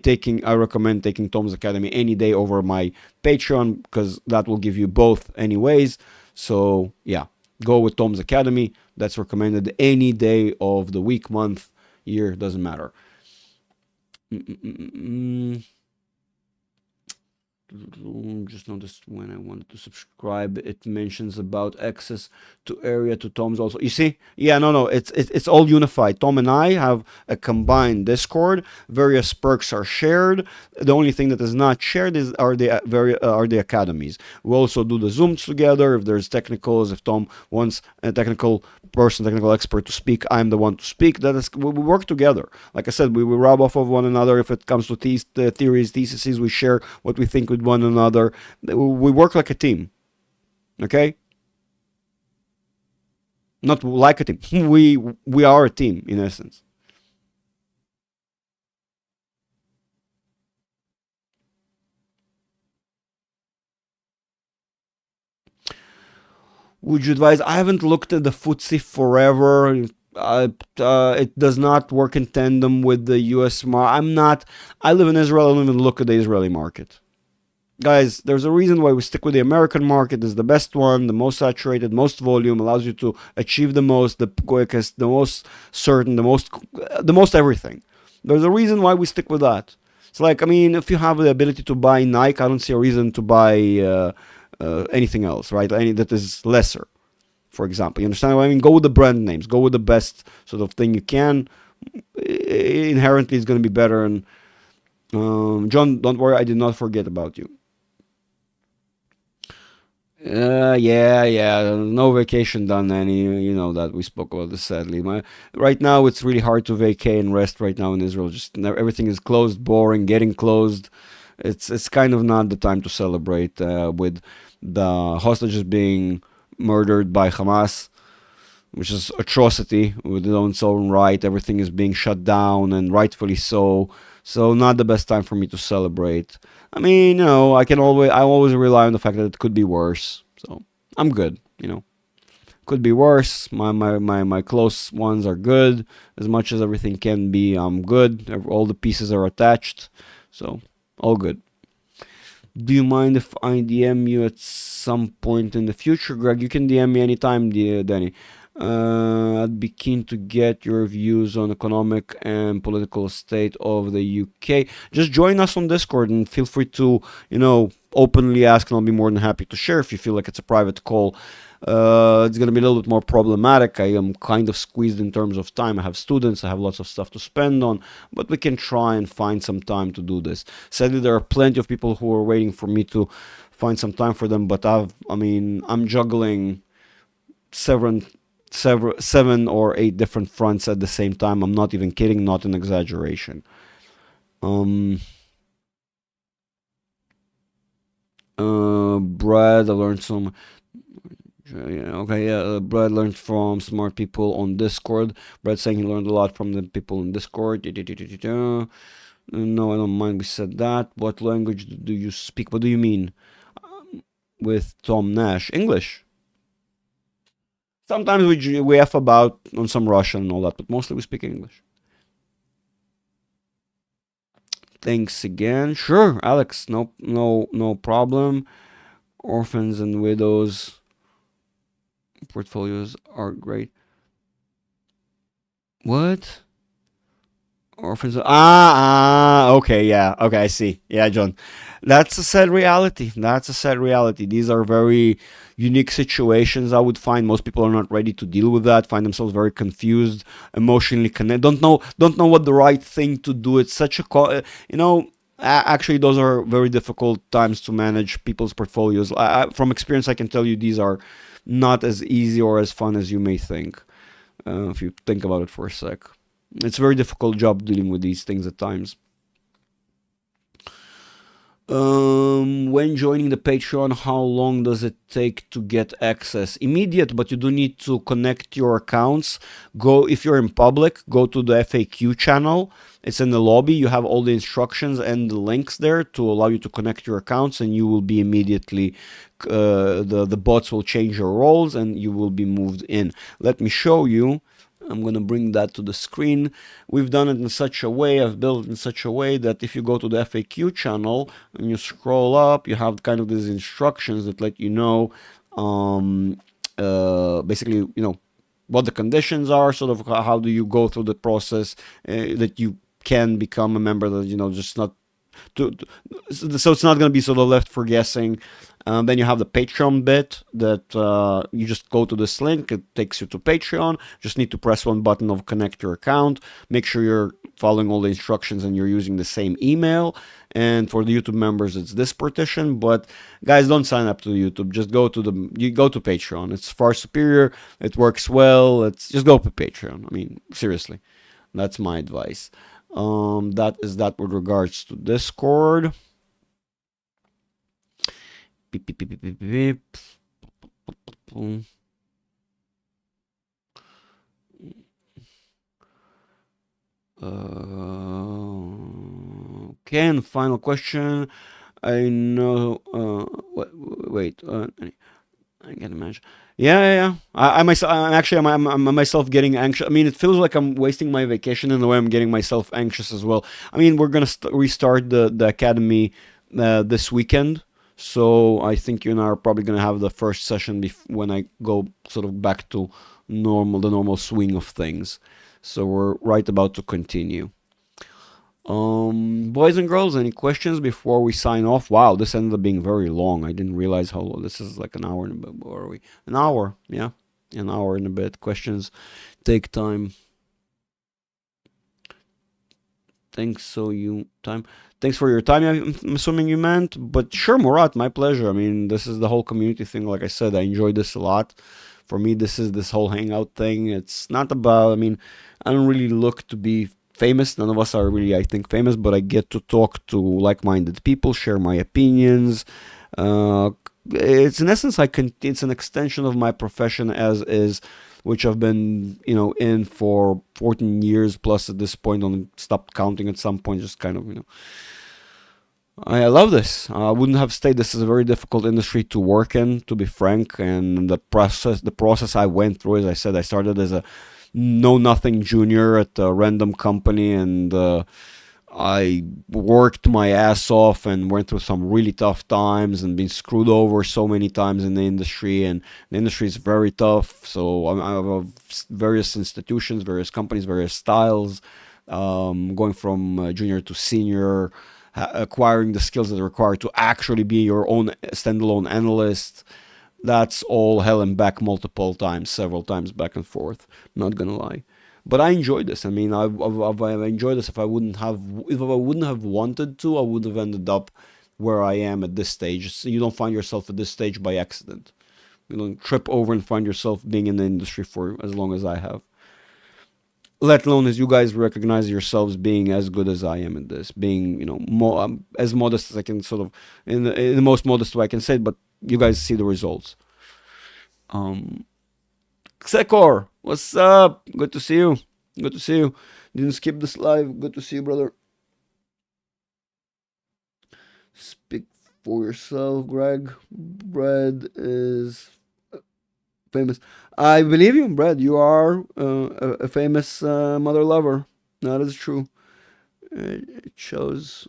recommend taking Tom's Academy any day over my Patreon, because that will give you both anyways. So yeah, go with Tom's Academy. That's recommended any day of the week, month, year, doesn't matter. Just noticed when I wanted to subscribe, it mentions about access to area to Tom's also. You see? Yeah, no, it's all unified. Tom and I have a combined Discord. Various perks are shared. The only thing that is not shared are the academies. We also do the Zooms together. If there's technicals, if Tom wants a technical expert to speak, I'm the one to speak. We work together. Like I said, we rub off of one another. If it comes to theories, theses, we share what we think with one another. We work like a team. Okay? Not like a team. We are a team in essence. Would you advise? I haven't looked at the FTSE forever. It does not work in tandem with the US market. I live in Israel. I don't even look at the Israeli market. Guys, there's a reason why we stick with the American market. It's the best one, the most saturated, most volume, allows you to achieve the most, the quickest, the most certain, the most everything. There's a reason why we stick with that. It's like, I mean, if you have the ability to buy Nike, I don't see a reason to buy anything else, right? Any that is lesser, for example. You understand what I mean? Go with the brand names. Go with the best sort of thing you can. Inherently, it's going to be better. And John, don't worry, I did not forget about you. Yeah. No vacation done any. You know that we spoke about this sadly. Right now it's really hard to vacate and rest right now in Israel. Just everything is closed, boring, getting closed. It's kind of not the time to celebrate with the hostages being murdered by Hamas, which is atrocity with its own right. Everything is being shut down, and rightfully so. So not the best time for me to celebrate. I mean, I always rely on the fact that it could be worse. So I'm good. Could be worse. My close ones are good. As much as everything can be, I'm good. All the pieces are attached. So all good. Do you mind if I DM you at some point in the future, Greg? You can DM me anytime, Danny. I'd be keen to get your views on economic and political state of the UK. Just join us on Discord and feel free to, openly ask, and I'll be more than happy to share if you feel like it's a private call. It's going to be a little bit more problematic. I am kind of squeezed in terms of time. I have students, I have lots of stuff to spend on, but we can try and find some time to do this. Sadly, there are plenty of people who are waiting for me to find some time for them, but I'm juggling seven or eight different fronts at the same time. I'm not even kidding, not an exaggeration. Brad, I learned some. Okay, yeah. Brad learned from smart people on Discord. Brad saying he learned a lot from the people in Discord. No, I don't mind. We said that. What language do you speak? What do you mean with Tom Nash? English. Sometimes we F about on some Russian and all that, but mostly we speak English. Thanks again. Sure, Alex. No problem. Orphans and widows portfolios are great. What? Orphans. Okay, yeah. Okay, I see. Yeah, John. That's a sad reality. These are very unique situations. I would find most people are not ready to deal with that. Find themselves very confused, emotionally connected. Don't know what the right thing to do. It's such actually, those are very difficult times to manage people's portfolios. From experience, I can tell you these are not as easy or as fun as you may think. If you think about it for a sec. It's a very difficult job dealing with these things at times. When joining the Patreon, how long does it take to get access? Immediate, but you do need to connect your accounts. If you're in public, go to the FAQ channel. It's in the lobby. You have all the instructions and the links there to allow you to connect your accounts, and you will be immediately, the bots will change your roles and you will be moved in. Let me show you. I'm going to bring that to the screen. We've done it in such a way, I've built it in such a way that if you go to the FAQ channel and you scroll up, you have kind of these instructions that let you know, basically, what the conditions are, sort of how do you go through the process that you can become a member, that, just not so it's not going to be sort of left for guessing. Then you have the Patreon bit that you just go to this link. It takes you to Patreon. Just need to press one button of connect your account. Make sure you're following all the instructions and you're using the same email. And for the YouTube members, it's this partition. But guys, don't sign up to YouTube. Just go to Patreon. It's far superior. It works well. Just go to Patreon. I mean, seriously, that's my advice. That is that with regards to Discord. Beep, beep, beep, beep, beep, beep. Okay, and final question. I know. Wait. I can imagine. Yeah. I'm myself getting anxious. I mean, it feels like I'm wasting my vacation in the way I'm getting myself anxious as well. I mean, we're gonna restart the academy this weekend. So I think you and I are probably going to have the first session when I go sort of back to the normal swing of things. So we're right about to continue. Boys and girls, any questions before we sign off? Wow, this ended up being very long. I didn't realize how long. This is like an hour and a bit. Where are we? An hour, yeah. An hour and a bit. Questions take time. Thanks. So you time. Thanks for your time. I'm assuming you meant, but sure, Murat, my pleasure. I mean, this is the whole community thing. Like I said, I enjoy this a lot. For me, this is this whole hangout thing. It's not about. I mean, I don't really look to be famous. None of us are really, I think, famous. But I get to talk to like-minded people, share my opinions. Uh, it's in essence, I can. It's an extension of my profession as is, which I've been, in for 14 years plus at this point. On stopped counting at some point. Just kind of, I love this. I wouldn't have stayed. This is a very difficult industry to work in, to be frank. And the process I went through, as I said, I started as a know nothing junior at a random company, and I worked my ass off and went through some really tough times and been screwed over so many times in the industry. And the industry is very tough. So I have various institutions, various companies, various styles, going from junior to senior, acquiring the skills that are required to actually be your own standalone analyst. That's all hell and back multiple times, several times back and forth. Not gonna lie, but I enjoyed this. I mean, I've enjoyed this. If I wouldn't have wanted to, I would have ended up where I am at this stage. So you don't find yourself at this stage by accident. You don't trip over and find yourself being in the industry for as long as I have. Let alone as you guys recognize yourselves being as good as I am in this, being as modest as I can, sort of in the most modest way I can say it, but you guys see the results. Um, Xekor, what's up? Good to see you. Good to see you. Didn't skip this live. Good to see you, brother. Speak for yourself, Greg. Brad is famous. I believe you, Brad. You are a famous mother lover. That is true. It shows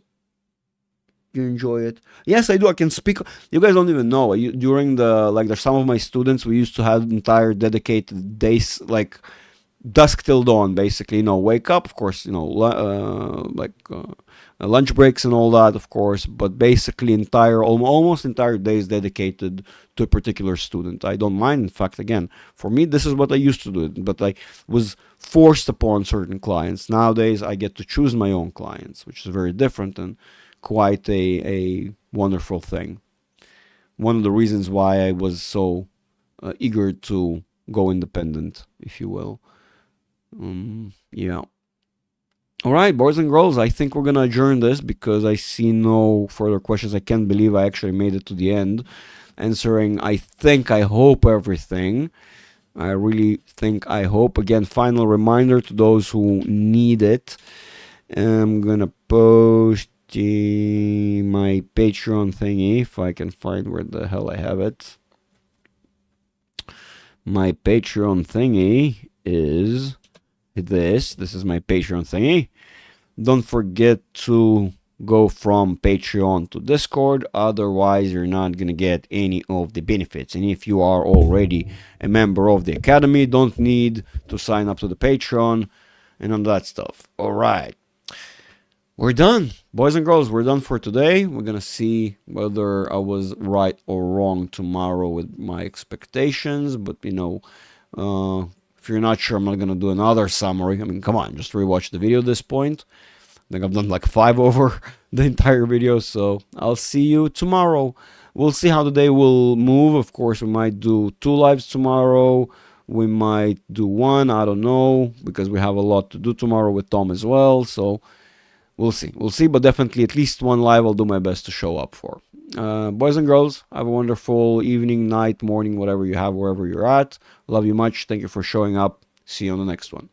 you enjoy it. Yes, I do. I can speak. You guys don't even know. During there's some of my students, we used to have entire dedicated days, like dusk till dawn, basically. Wake up, of course. Lunch breaks and all that, of course. But basically, almost entire days dedicated to a particular student. I don't mind. In fact, again, for me, this is what I used to do. But I was forced upon certain clients. Nowadays, I get to choose my own clients, which is very different and quite a wonderful thing. One of the reasons why I was so eager to go independent, if you will. Yeah. All right, boys and girls, I think we're gonna adjourn this because I see no further questions. I can't believe I actually made it to the end, answering, I hope everything. I really think, I hope. Again, final reminder to those who need it. I'm gonna post my Patreon thingy if I can find where the hell I have it. My Patreon thingy is this. This is my Patreon thingy. Don't forget to go from Patreon to Discord, otherwise you're not gonna get any of the benefits. And if you are already a member of the Academy, don't need to sign up to the Patreon and all that stuff. All right, we're done, boys and girls. We're done for today. We're gonna see whether I was right or wrong tomorrow with my expectations, but if you're not sure, I'm not gonna do another summary. I mean, come on, just rewatch the video at this point. I think I've done like 5 over the entire video, so I'll see you tomorrow. We'll see how the day will move. Of course, we might do 2 lives tomorrow. We might do 1, I don't know, because we have a lot to do tomorrow with Tom as well. So we'll see. We'll see, but definitely at least 1 live I'll do my best to show up for. Boys and girls, have a wonderful evening, night, morning, whatever you have, wherever you're at. Love you much. Thank you for showing up. See you on the next one.